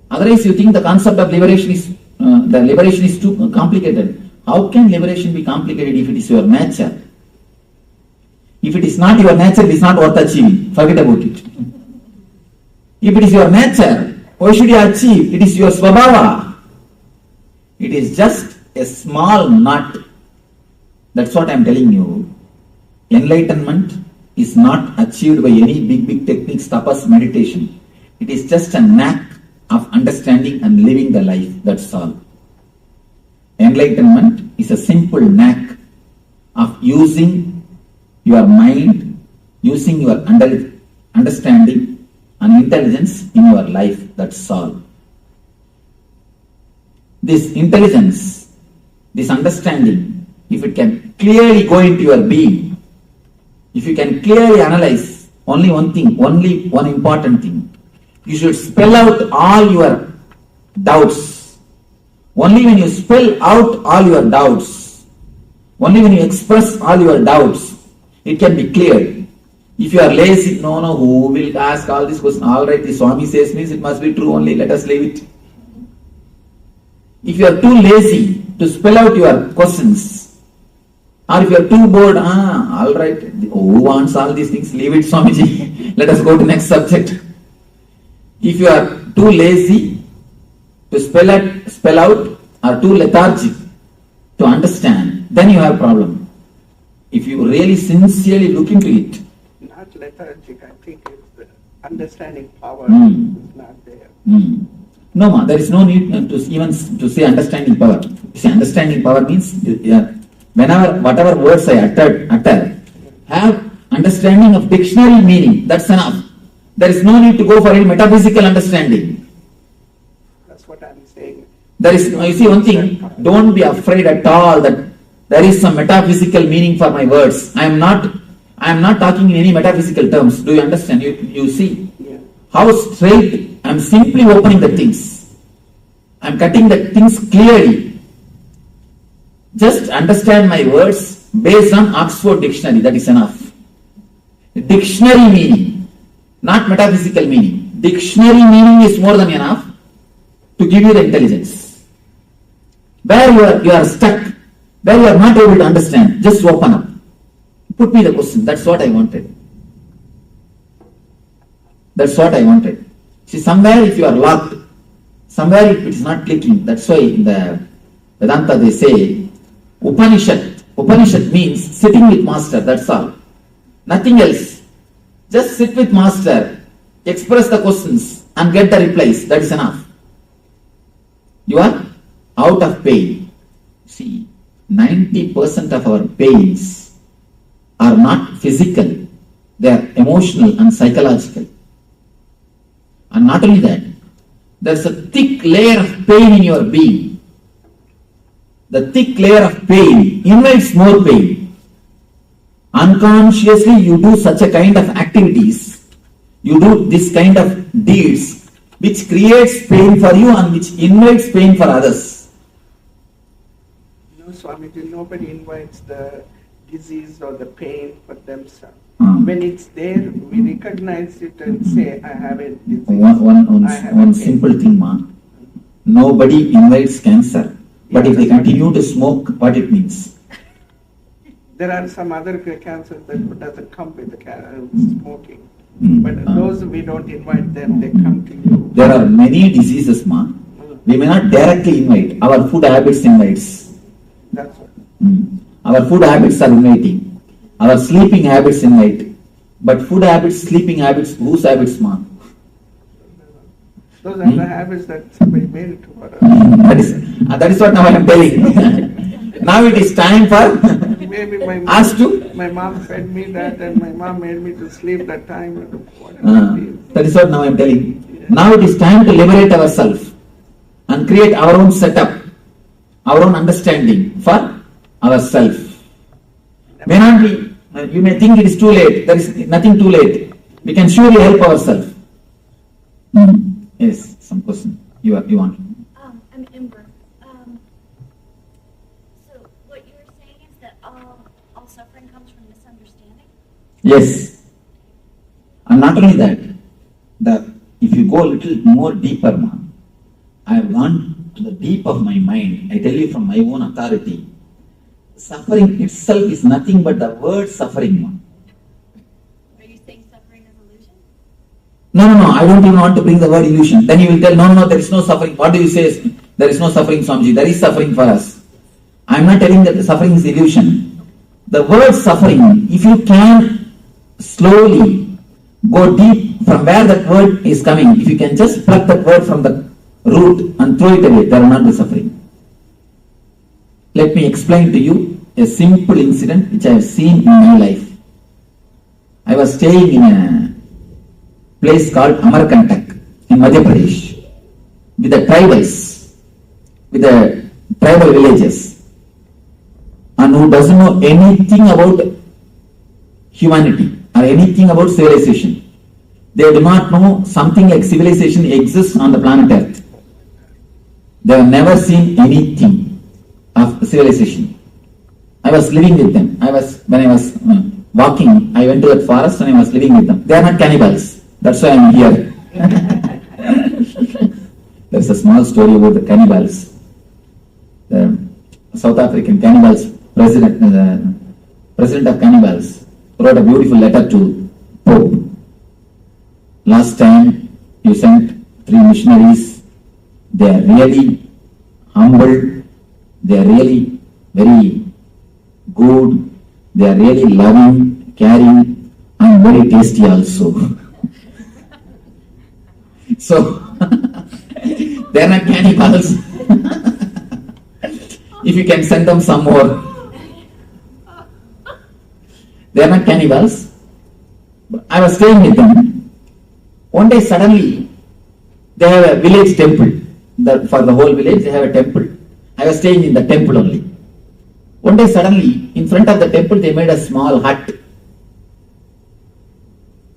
Otherwise, you think the concept of liberation is too complicated. How can liberation be complicated if it is your nature? If it is not your nature, it is not worth achieving. Forget about it. If it is your nature, why should you achieve? It is your svabhava. It is just a small knot. That's what I am telling you. Enlightenment is not achieved by any big techniques, tapas, meditation. It is just a knack of understanding and living the life. That's all. Enlightenment is a simple knack of using your mind, using your understanding and intelligence in your life. That's all. This intelligence, this understanding, if it can clearly go into your being, if you can clearly analyze only one thing, only one important thing, you should spell out all your doubts. Only when you spell out all your doubts, only when you express all your doubts, it can be cleared. If you are lazy, who will ask all these questions? All right, the Swami says means it must be true only, let us leave it. If you are too lazy to spell out your questions, or if you are too bored, all right, who wants all these things? Leave it, Swamiji. Let us go to next subject. If you are too lazy to spell out, or too lethargic to understand, then you have problem. If you really sincerely look into it. Not lethargic, I think it's the understanding power is not there. No, ma, there is no need to say understanding power. See, understanding power means whatever words I utter, have understanding of dictionary meaning. That's enough. There is no need to go for any metaphysical understandanding. That's what I'm saying. There is, you see one thing, don't be afraid at all that there is some metaphysical meaning for my words. I am not talking in any metaphysical terms. Do you understand? You see how straight I am simply opening the things. I am cutting the things clearly. Just understand my words based on Oxford Dictionary. That is enough. Dictionary meaning, not metaphysical meaning. Dictionary meaning is more than enough to give you the intelligence. Where you are stuck, where you are not able to understand, just open up. Put me the question. That's what I wanted. That's what I wanted. See, somewhere if you are locked, somewhere if it is not clicking, that's why in the Vedanta they say, Upanishad. Upanishad means sitting with master, that's all. Nothing else. Just sit with master, express the questions and get the replies. That is enough. You are out of pain. See, 90% of our pains are not physical. They are emotional and psychological. And not only that, there's a thick layer of pain in your being. The thick layer of pain invites more pain. Unconsciously you do such a kind of activities, you do this kind of deeds which creates pain for you and which invites pain for others. No, Swamiji, nobody invites the disease or the pain for themselves. When it's there, we recognize it and say, I have a disease. One simple thing, ma. Nobody invites cancer. But if they continue to smoke, what it means? There are some other cancers that doesn't come with the smoking. But those we don't invite them, they come to you. There are many diseases, ma. We may not directly invite. Our food habits invites. That's what. Our food habits are inviting. Our sleeping habits invite. But food habits, sleeping habits, whose habits, ma? Those are the habits that somebody made it to us. That is what now I am telling. Now it is time for Maybe my us to. my mom fed me that, and my mom made me to sleep that time. That is what now I am telling. Now it is time to liberate ourselves and create our own setup, our own understanding for ourselves. May not be, you may think it is too late. There is nothing too late. We can surely help ourselves. Yes, some question you want. I'm embark. So what you were saying is that all suffering comes from misunderstanding? Yes. And not only that, if you go a little more deeper, ma, I have gone to the deep of my mind. I tell you from my own authority. Suffering itself is nothing but the word suffering, ma. Are you saying suffering is illusion? No, I don't even want to bring the word illusion. Then you will tell, no, there is no suffering. What do you say? There is no suffering, Swamiji. There is suffering for us. I am not telling that the suffering is illusion. The word suffering, if you can slowly go deep from where that word is coming, if you can just pluck that word from the root and throw it away, there will not be suffering. Let me explain to you a simple incident which I have seen in my life. I was staying in a place called Amarkantak in Madhya Pradesh with the tribals, with the tribal villages, and who doesn't know anything about humanity or anything about civilization. They do not know something like civilization exists on the planet Earth. They have never seen anything of civilization. I was living with them. When I was walking, I went to that forest and I was living with them. They are not cannibals. That's why I am here. There's a small story about the cannibals. The South African cannibals, president of cannibals, wrote a beautiful letter to Pope. Last time you sent 3 missionaries. They are really humble. They are really very good. They are really loving, caring, and very tasty also. So, they are not cannibals. If you can send them some more. They are not cannibals. I was staying with them. One day suddenly, they have a village temple. For the whole village, they have a temple. I was staying in the temple only. One day suddenly, in front of the temple, they made a small hut.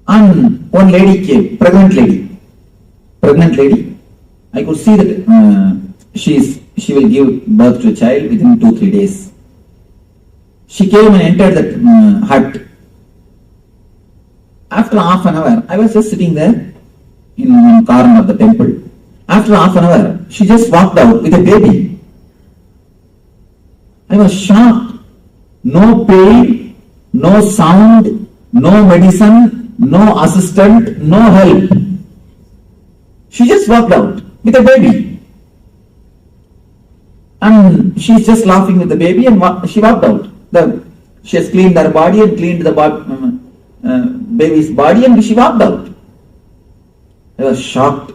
And one lady came, pregnant lady. I could see that she will give birth to a child within 2-3 days. She came and entered that hut. After half an hour, I was just sitting there in one corner of the temple. After half an hour, she just walked out with a baby. I was shocked. No pain, no sound, no medicine, no assistant, no help. She just walked out with a baby. And she's just laughing with the baby and she walked out. She has cleaned her body and cleaned the baby's body and she walked out. I was shocked.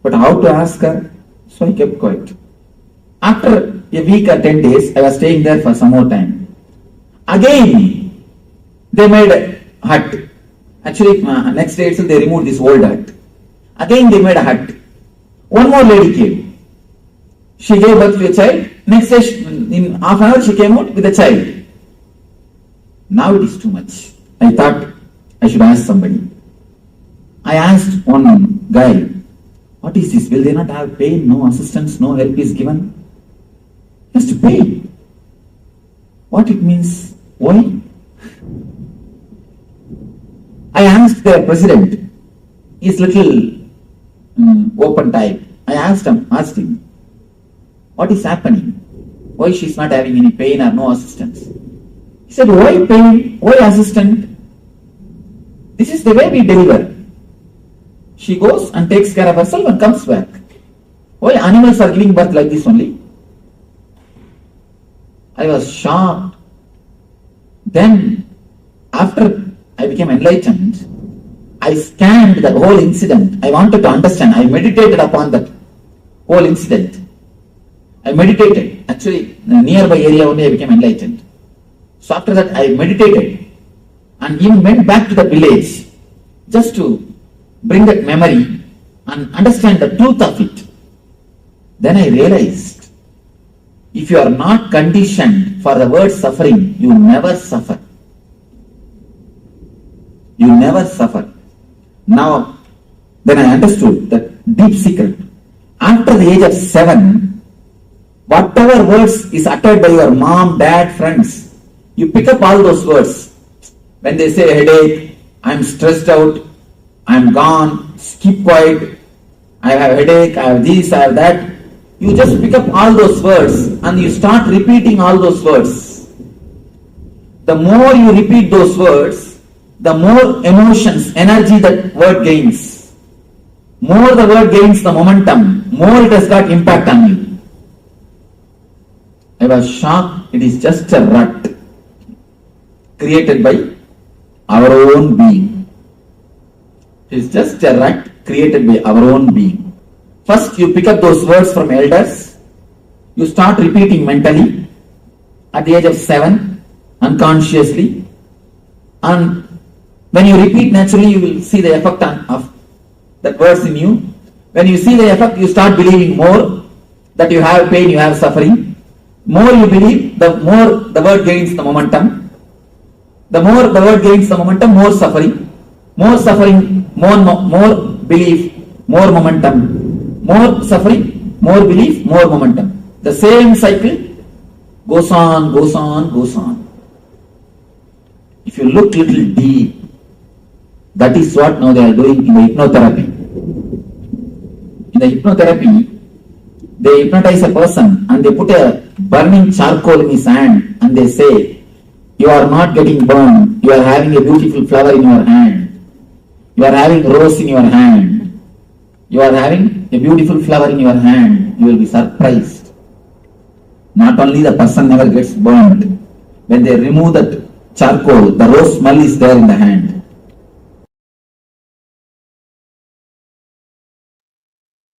But how to ask her? So I kept quiet. After a week or 10 days, I was staying there for some more time. Again, they made hut. Actually, next day itself they removed this old hut. Again they made a hut. One more lady came. She gave birth to a child. Next day, in half an hour, she came out with a child. Now it is too much. I thought I should ask somebody. I asked one guy, what is this? Will they not have pain? No assistance, no help is given? He has to pay. What it means? Why? I asked the president. He's little open type. I asked him, what is happening? Why she's not having any pain or no assistance? He said, why pain? Why assistance? This is the way we deliver. She goes and takes care of herself and comes back. Why animals are giving birth like this only? I was shocked. Then, after I became enlightened, I scanned the whole incident. I wanted to understand. I meditated upon that whole incident. I meditated. Actually, in the nearby area only I became enlightened. So after that, I meditated and even went back to the village just to bring that memory and understand the truth of it. Then I realized, if you are not conditioned for the word suffering, you never suffer. You never suffer. Now, then I understood that deep secret. After the age of 7, whatever words is uttered by your mom, dad, friends, you pick up all those words. When they say headache, I'm stressed out, I'm gone, keep quiet, I have headache, I have this, I have that. You just pick up all those words and you start repeating all those words. The more you repeat those words, the more emotions, energy that word gains. More the word gains the momentum, more it has got impact on you. I was shocked. It is just a rut created by our own being. It is just a rut created by our own being. First, you pick up those words from elders. You start repeating mentally at the age of 7, unconsciously. And when you repeat naturally, you will see the effect of that words in you. When you see the effect, you start believing more that you have pain, you have suffering. More you believe, the more the word gains the momentum. The more the word gains the momentum, more suffering. More suffering, more belief, more momentum. More suffering, more belief, more momentum. The same cycle goes on, goes on, goes on. If you look little deep, that is what now they are doing in the hypnotherapy. In the hypnotherapy, they hypnotize a person and they put a burning charcoal in his hand and they say, you are not getting burned, you are having a beautiful flower in your hand. You are having rose in your hand. You are having a beautiful flower in your hand. You will be surprised. Not only the person never gets burned, when they remove that charcoal, the rose smell is there in the hand.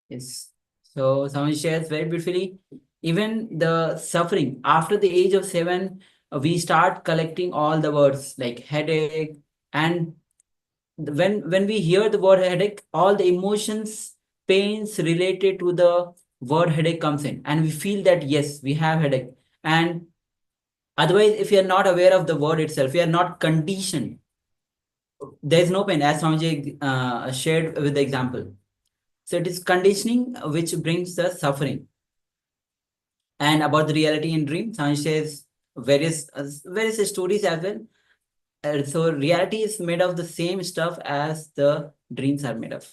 Yes. So someone shares very beautifully. Even the suffering after the age of 7, we start collecting all the words like headache, and when we hear the word headache, all the emotions, pains related to the word headache comes in, and we feel that yes, we have headache. And otherwise, if you are not aware of the word itself, we are not conditioned, there is no pain, as Swamiji shared with the example. So it is conditioning which brings the suffering. And about the reality in dream, Swamiji shares various stories as well. So reality is made of the same stuff as the dreams are made of.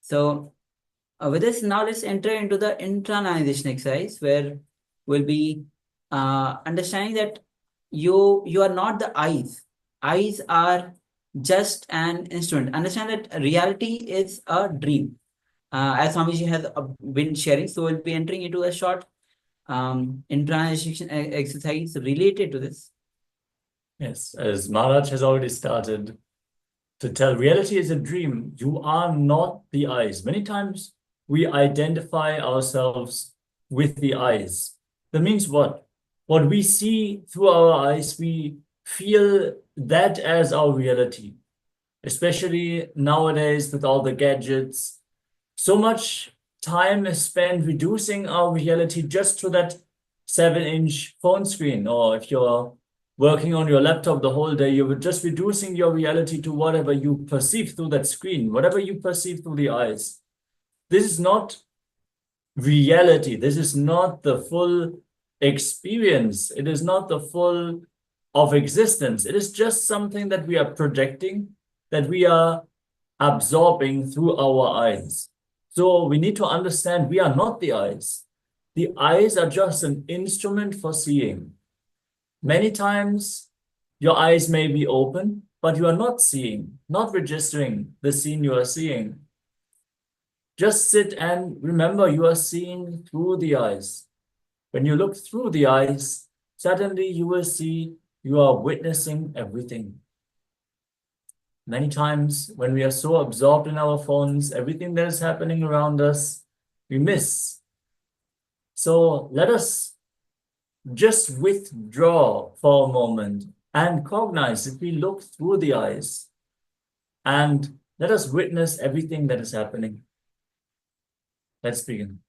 So with this, now let's enter into the internalization exercise, where we'll be understanding that you are not the eyes. Eyes are just an instrument. Understand that reality is a dream. As Swamiji has been sharing, so we'll be entering into a short internalization exercise related to this. Yes, as Maharaj has already started to tell, reality is a dream. You are not the eyes. Many times we identify ourselves with the eyes. That means what? What we see through our eyes, we feel that as our reality, especially nowadays with all the gadgets. So much time is spent reducing our reality just to that 7-inch phone screen, or if you're working on your laptop the whole day, you're just reducing your reality to whatever you perceive through that screen, whatever you perceive through the eyes. This is not reality. This is not the full experience. It is not the full of existence. It is just something that we are projecting, that we are absorbing through our eyes. So we need to understand we are not the eyes. The eyes are just an instrument for seeing. Many times your eyes may be open, but you are not seeing, not registering the scene you are seeing. Just sit and remember you are seeing through the eyes. When you look through the eyes, suddenly you will see you are witnessing everything. Many times when we are so absorbed in our phones, everything that is happening around us, we miss. So let us just withdraw for a moment and cognize if we look through the eyes, and let us witness everything that is happening. Let's begin.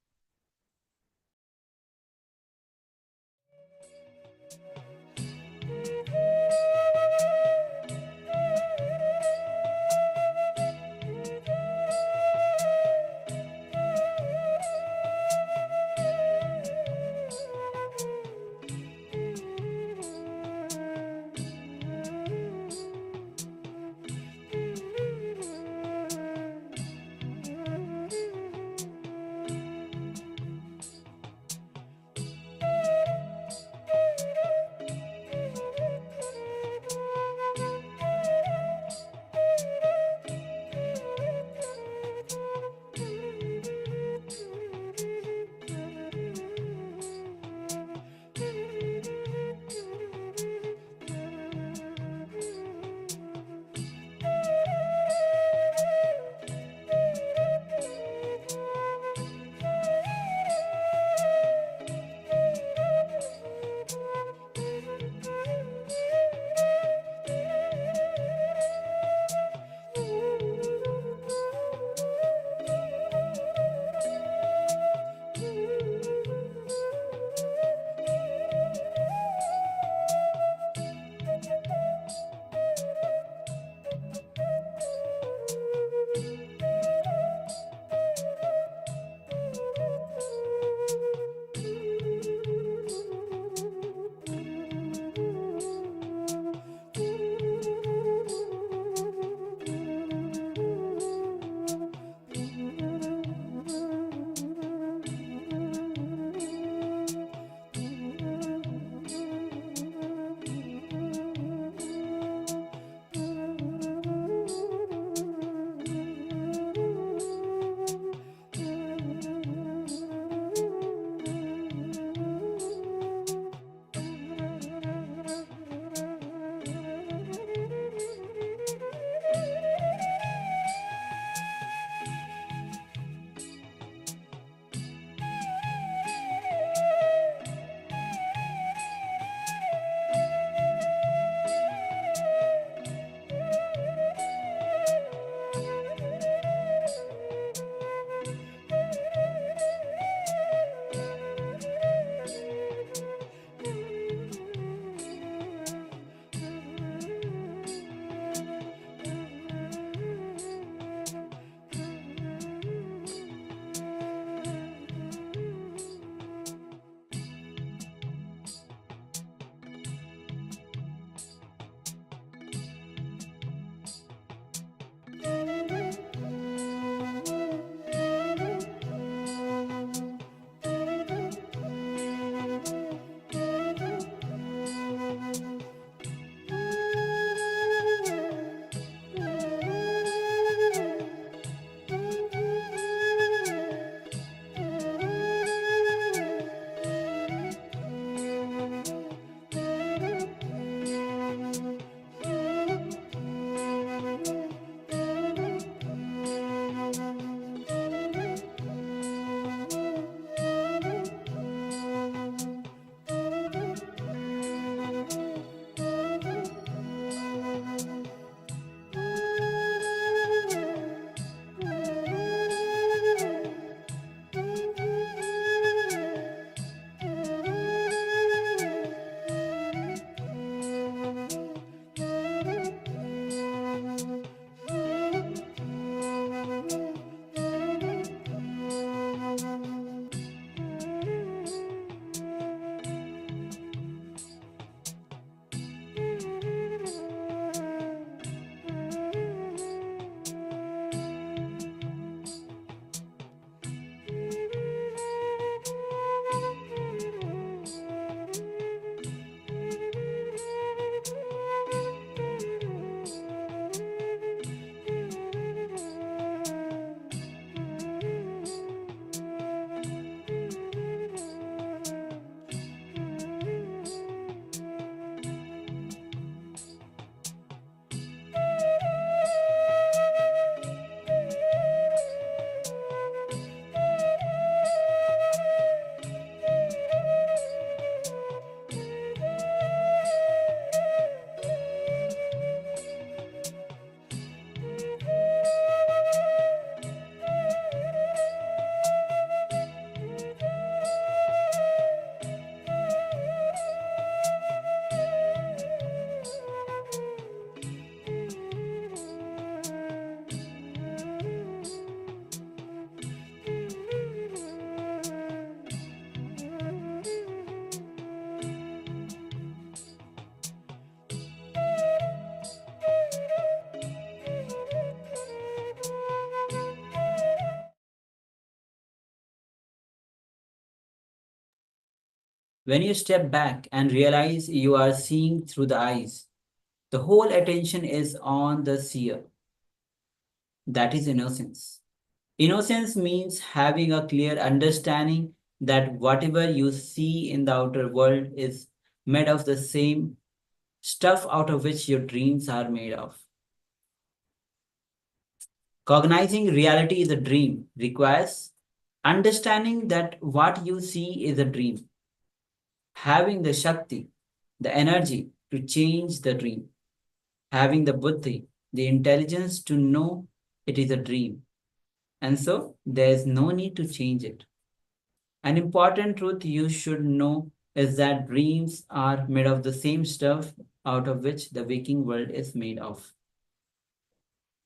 When you step back and realize you are seeing through the eyes, the whole attention is on the seer. That is innocence. Innocence means having a clear understanding that whatever you see in the outer world is made of the same stuff out of which your dreams are made of. Cognizing reality is a dream requires understanding that what you see is a dream, having the Shakti, the energy to change the dream, having the buddhi, the intelligence to know it is a dream. And so there is no need to change it. An important truth you should know is that dreams are made of the same stuff out of which the waking world is made of.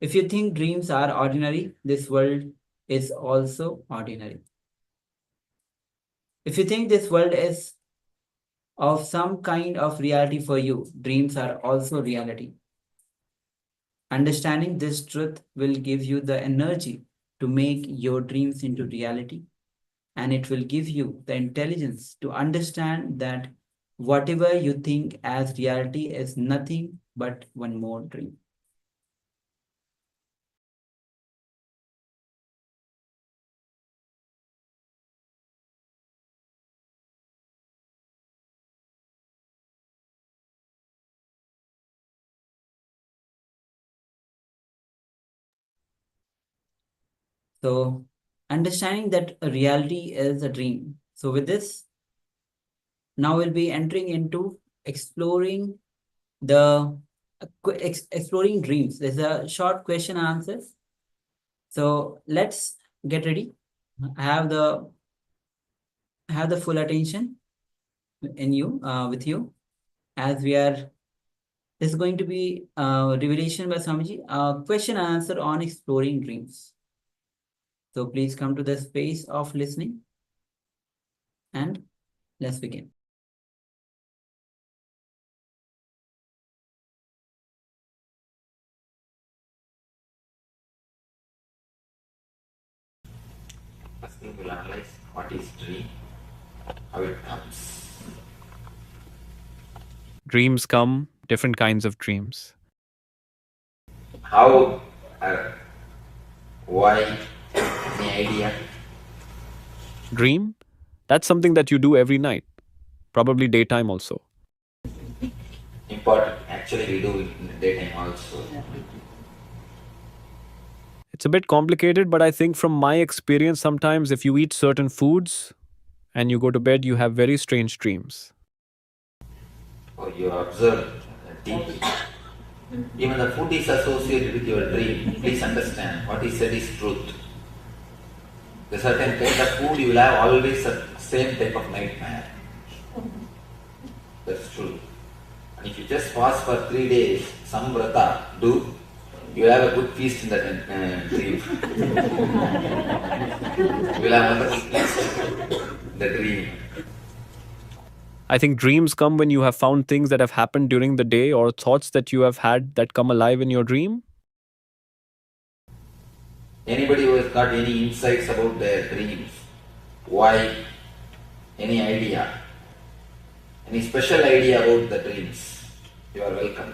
If you think dreams are ordinary, this world is also ordinary. If you think this world is of some kind of reality for you, dreams are also reality. Understanding this truth will give you the energy to make your dreams into reality, and it will give you the intelligence to understand that whatever you think as reality is nothing but one more dream. So, understanding that a reality is a dream. So, with this, now we'll be entering into exploring the exploring dreams. There's a short question answers. So let's get ready. Have the full attention in you with you as we are. This is going to be revelation by Swamiji. Question and answer on exploring dreams. So please come to the space of listening and let's begin. First thing we'll analyze what is dream, how it comes. Dreams come, different kinds of dreams. How, why, any idea? Dream? That's something that you do every night, probably daytime also. Important. Actually, we do it in the daytime also. It's a bit complicated, but I think from my experience, sometimes if you eat certain foods and you go to bed, you have very strange dreams. Or you observe deeply. Even the food is associated with your dream. Please understand what he said is truth. The certain kind of food you will have always the same type of nightmare. That's true. And if you just fast for 3 days, some vrata do, you will have a good feast in that dream. You will have wonderful feast in the dream. I think dreams come when you have found things that have happened during the day or thoughts that you have had that come alive in your dream. Anybody who has got any insights about their dreams, why, any idea, any special idea about the dreams, you are welcome.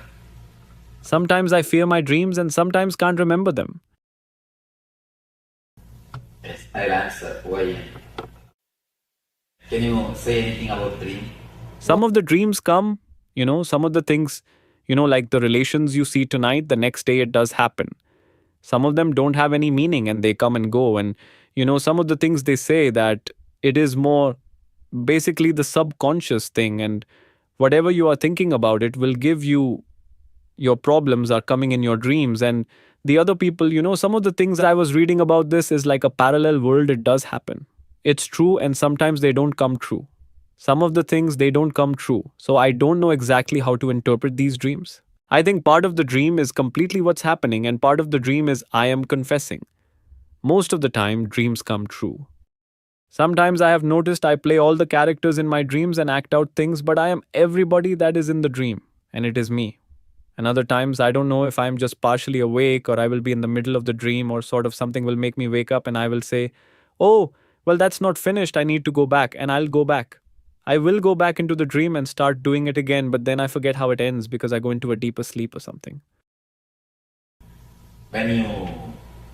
Sometimes I fear my dreams and sometimes can't remember them. Yes, I'll answer why. Can you say anything about dream? Some of the dreams come, some of the things, like the relations you see tonight, the next day it does happen. Some of them don't have any meaning and they come and go. And, some of the things they say that it is more basically the subconscious thing. And whatever you are thinking about, it will give you your problems are coming in your dreams. And the other people, some of the things I was reading about this is like a parallel world. It does happen. It's true. And sometimes they don't come true. Some of the things, they don't come true. So I don't know exactly how to interpret these dreams. I think part of the dream is completely what's happening, and part of the dream is I am confessing. Most of the time, dreams come true. Sometimes I have noticed I play all the characters in my dreams and act out things, but I am everybody that is in the dream, and it is me. And other times, I don't know if I'm just partially awake or I will be in the middle of the dream or sort of something will make me wake up and I will say, oh, well, that's not finished. I need to go back, and I'll go back. I will go back into the dream and start doing it again, but then I forget how it ends because I go into a deeper sleep or something. When you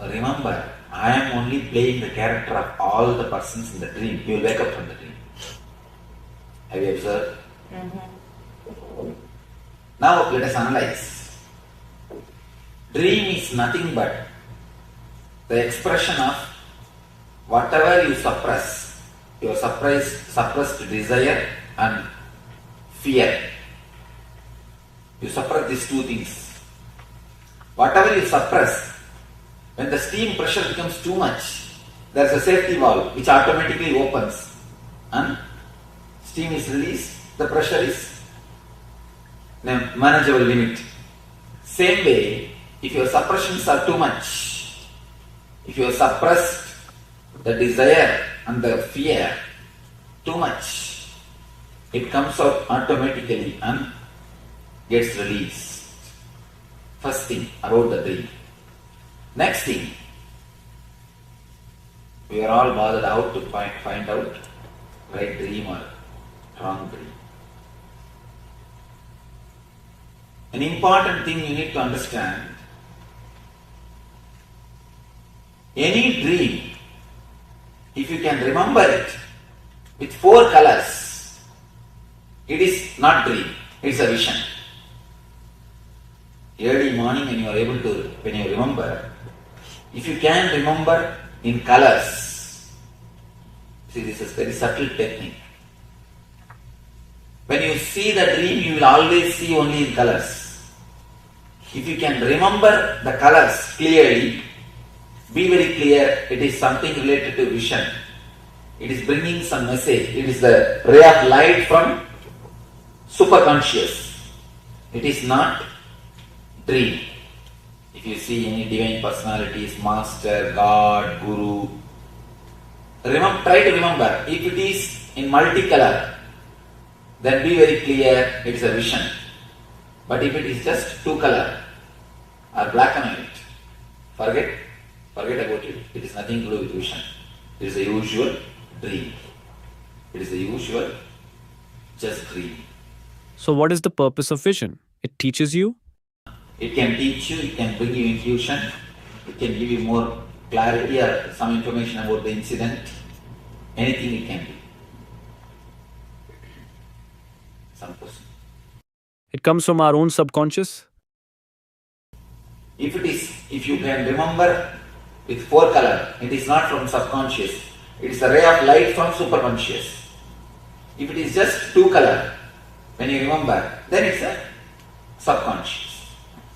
remember, I am only playing the character of all the persons in the dream, you will wake up from the dream. Have you observed? Now let us analyze. Dream is nothing but the expression of whatever you suppress, your suppressed desire and fear. You suppress these two things. Whatever you suppress, when the steam pressure becomes too much, there is a safety valve which automatically opens and steam is released, the pressure is in a manageable limit. Same way, if your suppressions are too much, if you have suppressed the desire and the fear too much, it comes out automatically and gets released. First thing about the dream. Next thing, we are all bothered out to find out right dream or wrong dream. An important thing you need to understand, any dream, if you can remember it with 4 colors, it is not dream, it is a vision. Early morning when you remember, if you can remember in colors, see, this is very subtle technique. When you see the dream, you will always see only in colors. If you can remember the colors clearly, be very clear, it is something related to vision. It is bringing some message. It is the ray of light from superconscious. It is not dream. If you see any divine personalities, master, God, guru, try to remember. If it is in multicolor, then be very clear, it is a vision. But if it is just 2 color or black and white, forget about it. It is nothing to do with vision. It is a usual dream. It is a usual just dream. So, what is the purpose of vision? It teaches you? It can teach you, it can bring you intuition, it can give you more clarity or some information about the incident. Anything it can be. Some question. It comes from our own subconscious? If you can remember with 4 color, it is not from subconscious. It is a ray of light from superconscious. If it is just 2 color, when you remember, then it's a subconscious.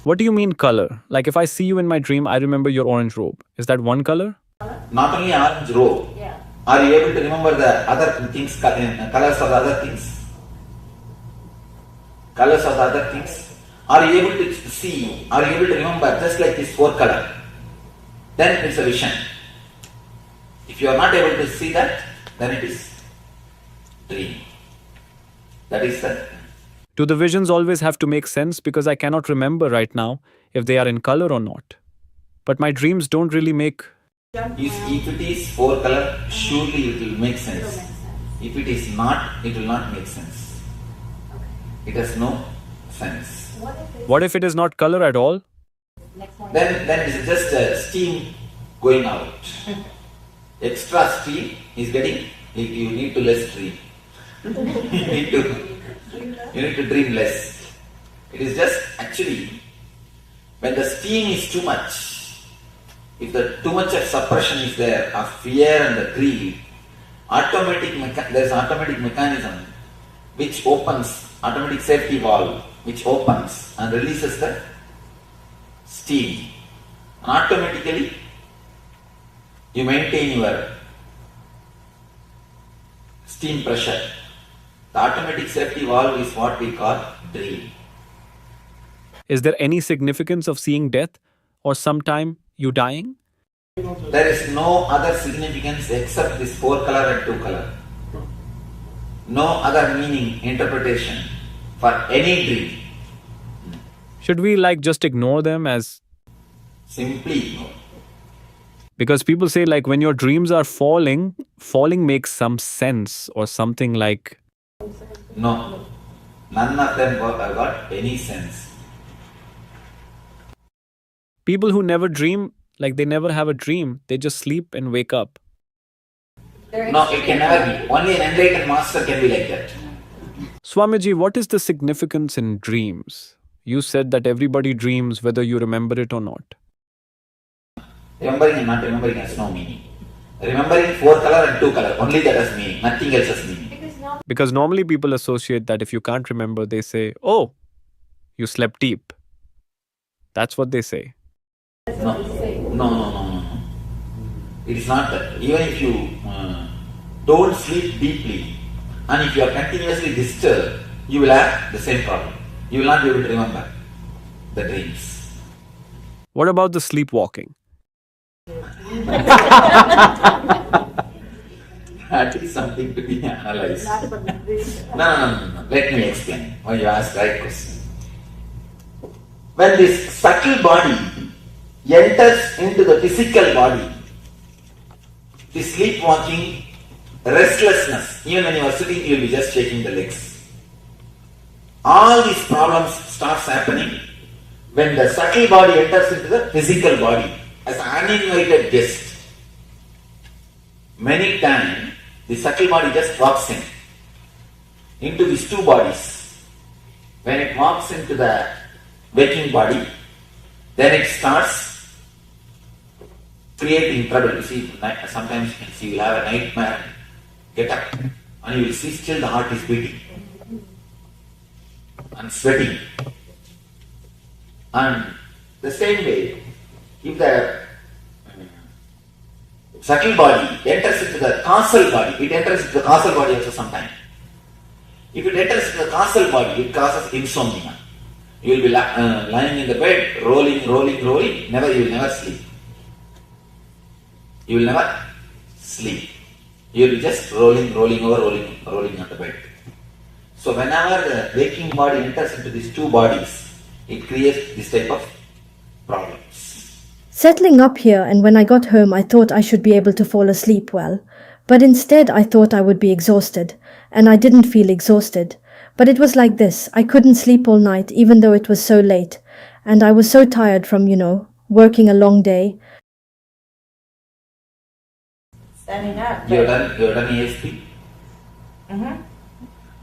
What do you mean color? Like if I see you in my dream, I remember your orange robe. Is that one color? Not only orange robe. Yeah. Are you able to remember the other things, colors of the other things? Colors of the other things? Are you able to see, are you able to remember just like this 4 color? Then it's a vision. If you are not able to see that, then it is dream. That is the... Do the visions always have to make sense because I cannot remember right now if they are in color or not? But my dreams don't really make... If it is 4 color, surely it will make sense. If it is not, it will not make sense. It has no sense. What if it is not color at all? Then it is just steam going out. Extra steam is getting, you need to less dream. You need to dream less. It is just actually, when the steam is too much, if too much of suppression is there, of fear and the greed, there is an automatic mechanism which opens, automatic safety valve, which opens and releases the steam. And automatically, you maintain your steam pressure. The automatic safety valve is what we call dream. Is there any significance of seeing death or sometime you dying? There is no other significance except this 4 color and 2 color. No other meaning, interpretation for any dream. Should we just ignore them as... Simply ignore. Because people say when your dreams are falling makes some sense or something like No, none of them got any sense. People who never dream, like they never have a dream, they just sleep and wake up. No, it can never be. Only an enlightened master can be like that. Swamiji, what is the significance in dreams? You said that everybody dreams whether you remember it or not. Remembering and not remembering has no meaning. Remembering 4 color and 2 color, only that has meaning, nothing else has meaning. Because normally people associate that if you can't remember, they say, oh, you slept deep. That's what they say. No. It is not that. Even if you don't sleep deeply and if you are continuously disturbed, you will have the same problem. You will not be able to remember the dreams. What about the sleepwalking? That is something to be analyzed. No. Let me explain why you asked the right question. When this subtle body enters into the physical body, the sleepwalking, restlessness, even when you are sitting, you will be just shaking the legs. All these problems starts happening when the subtle body enters into the physical body as an uninvited guest. Many times, the subtle body just walks into these 2 bodies. When it walks into the waking body, then it starts creating trouble. You see, sometimes you can see you'll have a nightmare, get up, and you will see still the heart is beating and sweating. And the same way, if the subtle body enters into the causal body, it enters into the causal body also sometimes. If it enters into the causal body, it causes insomnia. You will be lying in the bed, rolling, you will never sleep. You will never sleep. You will be just rolling on the bed. So whenever the waking body enters into these 2 bodies, it creates this type of problems. Settling up here, and when I got home I thought I should be able to fall asleep well, but instead I thought I would be exhausted, and I didn't feel exhausted. But it was like this, I couldn't sleep all night even though it was so late, and I was so tired from, working a long day. Standing up. You have done ASP?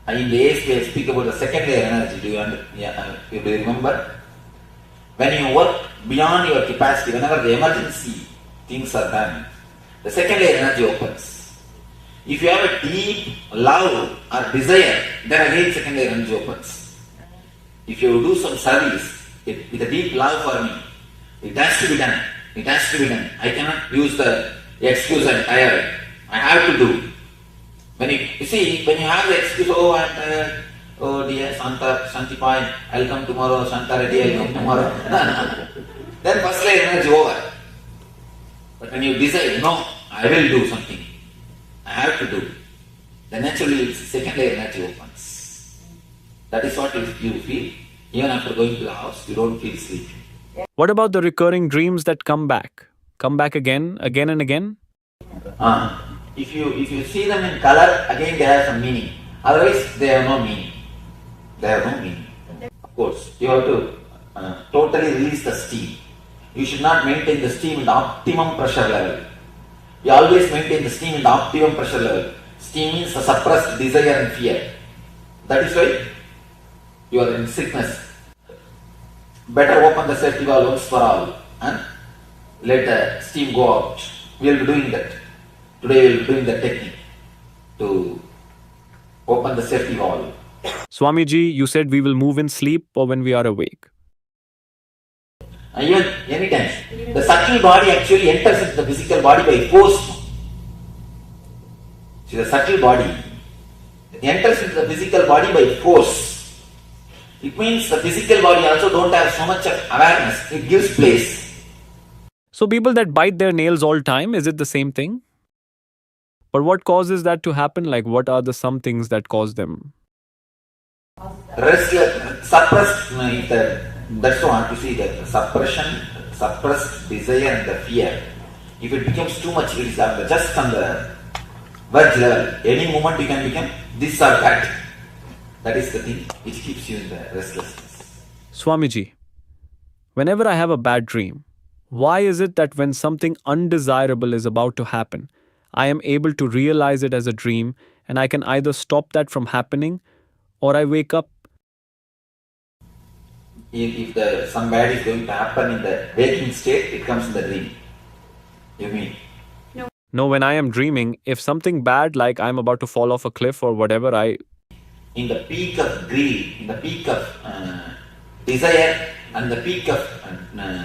In the ASP I speak about the second layer energy. Do you remember? When you work beyond your capacity, whenever the emergency things are done, the second layer energy opens. If you have a deep love or desire, then again second layer energy opens. If you do some service with a deep love for me, it has to be done. I cannot use the excuse I'm tired. I have to do. When you have the excuse, oh I'm tired, oh dear Shantipai, I'll come tomorrow, Shanta Reddy, I'll come tomorrow. Then first layer energy over. But when you decide, no, I will do something, I have to do, then naturally second layer energy opens. That is what you feel. Even after going to the house, you don't feel sleepy. What about the recurring dreams that come back? Come back again and again? If you see them in color, again they have some meaning. Otherwise, they have no meaning. Of course, you have to totally release the steam. You should not maintain the steam in the optimum pressure level. You always maintain the steam in the optimum pressure level. Steam means a suppressed desire and fear. That is why you are in sickness. Better open the safety valve once for all and let the steam go out. We will be doing that. Today we will be doing the technique to open the safety valve. Swamiji, you said we will move in sleep or when we are awake. Even anytime. The subtle body actually enters into the physical body by force. See, the subtle body enters into the physical body by force. It means the physical body also don't have so much of awareness. It gives place. So people that bite their nails all time, is it the same thing? But what causes that to happen? Like what are the some things that cause them? Restless, suppressed, that's what you see, the suppression, suppressed desire and the fear. If it becomes too much, it is just on the verge level. Any moment you can become this or that. That is the thing which keeps you in the restlessness. Swamiji, whenever I have a bad dream, why is it that when something undesirable is about to happen, I am able to realize it as a dream and I can either stop that from happening or I wake up? If some bad is going to happen in the waking state, it comes in the dream. You mean? No, when I am dreaming, if something bad like I'm about to fall off a cliff or whatever, In the peak of greed, in the peak of desire and the peak of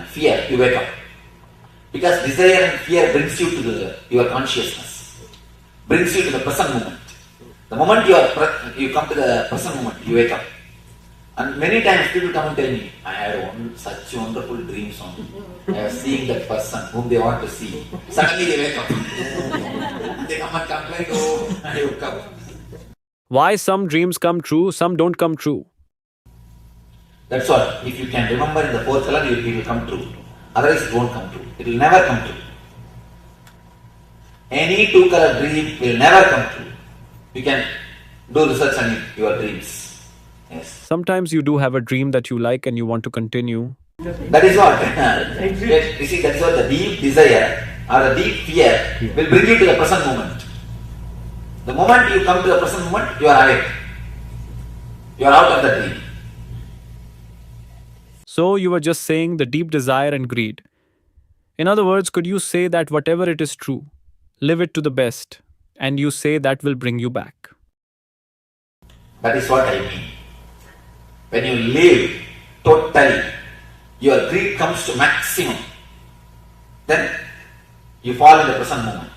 fear, you wake up. Because desire and fear brings you to your consciousness, brings you to the present moment. The moment you come to the present moment, you wake up. And many times people come and tell me, I had such wonderful dreams on. I was seeing that person whom they want to see. Suddenly they wake up. They come and complain, oh, I woke up. why some dreams come true, some don't come true? That's what. If you can remember in the fourth color, it will come true. Otherwise it won't come true. It will never come true. Any two-color dream will never come true. You can do research on your dreams. Yes. Sometimes you do have a dream that you like and you want to continue. That is what. You see, that is what the deep desire or the deep fear will bring you to the present moment. The moment you come to the present moment, you are awake. You are out of the dream. So you were just saying the deep desire and greed. In other words, could you say that whatever it is true, live it to the best, and you say that will bring you back? That is what I mean. When you live totally, your greed comes to maximum. Then you fall in the present moment.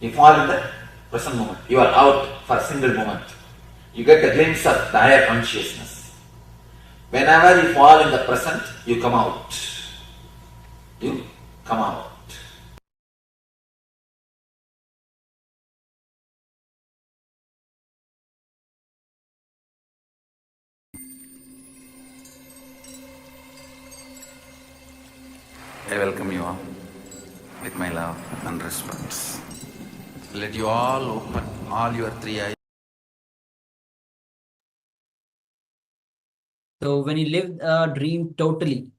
You fall in the present moment. You are out for a single moment. You get a glimpse of the higher consciousness. Whenever you fall in the present, you come out. You come out. I welcome you all with my love and respect. Let you all open all your three eyes. So when you live a dream totally,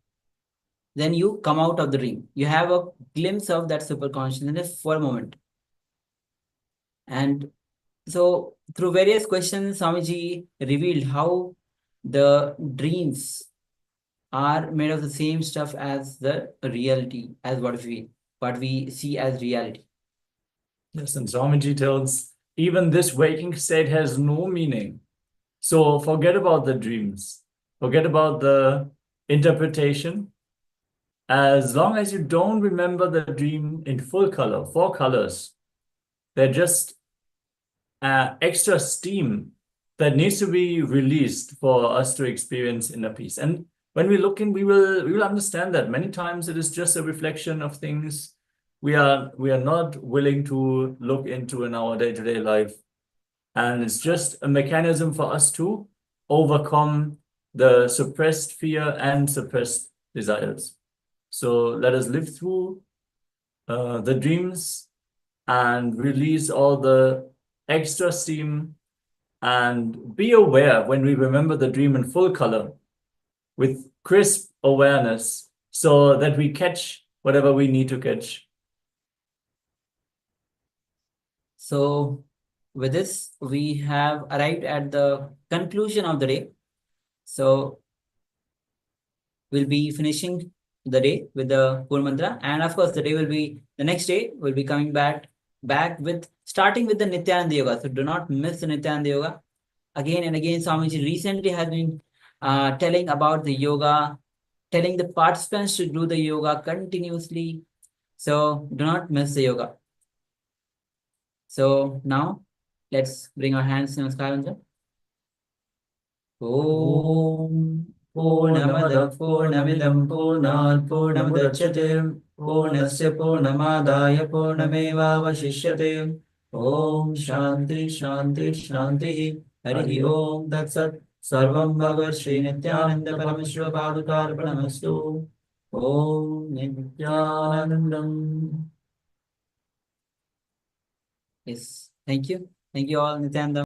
then you come out of the dream. You have a glimpse of that super consciousness for a moment. And so through various questions, Swamiji revealed how the dreams are made of the same stuff as the reality, as what we see as reality. Yes, and Swamiji tells, even this waking state has no meaning. So forget about the dreams. Forget about the interpretation. As long as you don't remember the dream in full color, 4 colors, they're just extra steam that needs to be released for us to experience inner peace. And when we look in, we will understand that many times it is just a reflection of things we are not willing to look into in our day-to-day life. And it's just a mechanism for us to overcome the suppressed fear and suppressed desires. So let us live through the dreams and release all the extra steam and be aware when we remember the dream in full color with crisp awareness so that we catch whatever we need to catch. So with this, we have arrived at the conclusion of the day. So we'll be finishing the day with the Pur Mantra. And of course, the next day will be coming back with, starting with the Nithyananda Yoga. So do not miss the Nithyananda Yoga. Again and again, Swamiji recently has been telling about the yoga, telling the participants to do the yoga continuously. So do not miss the yoga. So now let's bring our hands to Namaskar. Om Purnamada Purnamidam Purnat Purnamudachyate Purnasya Purnamadaya Purnameva Vashishyate Om Shanti Shanti Shanti Hari Om Tatsat Sarvam Bhagavad Shri Nithyananda Paramashivoham Om Nithyanandam. Yes, thank you. Thank you all, Nithyananda.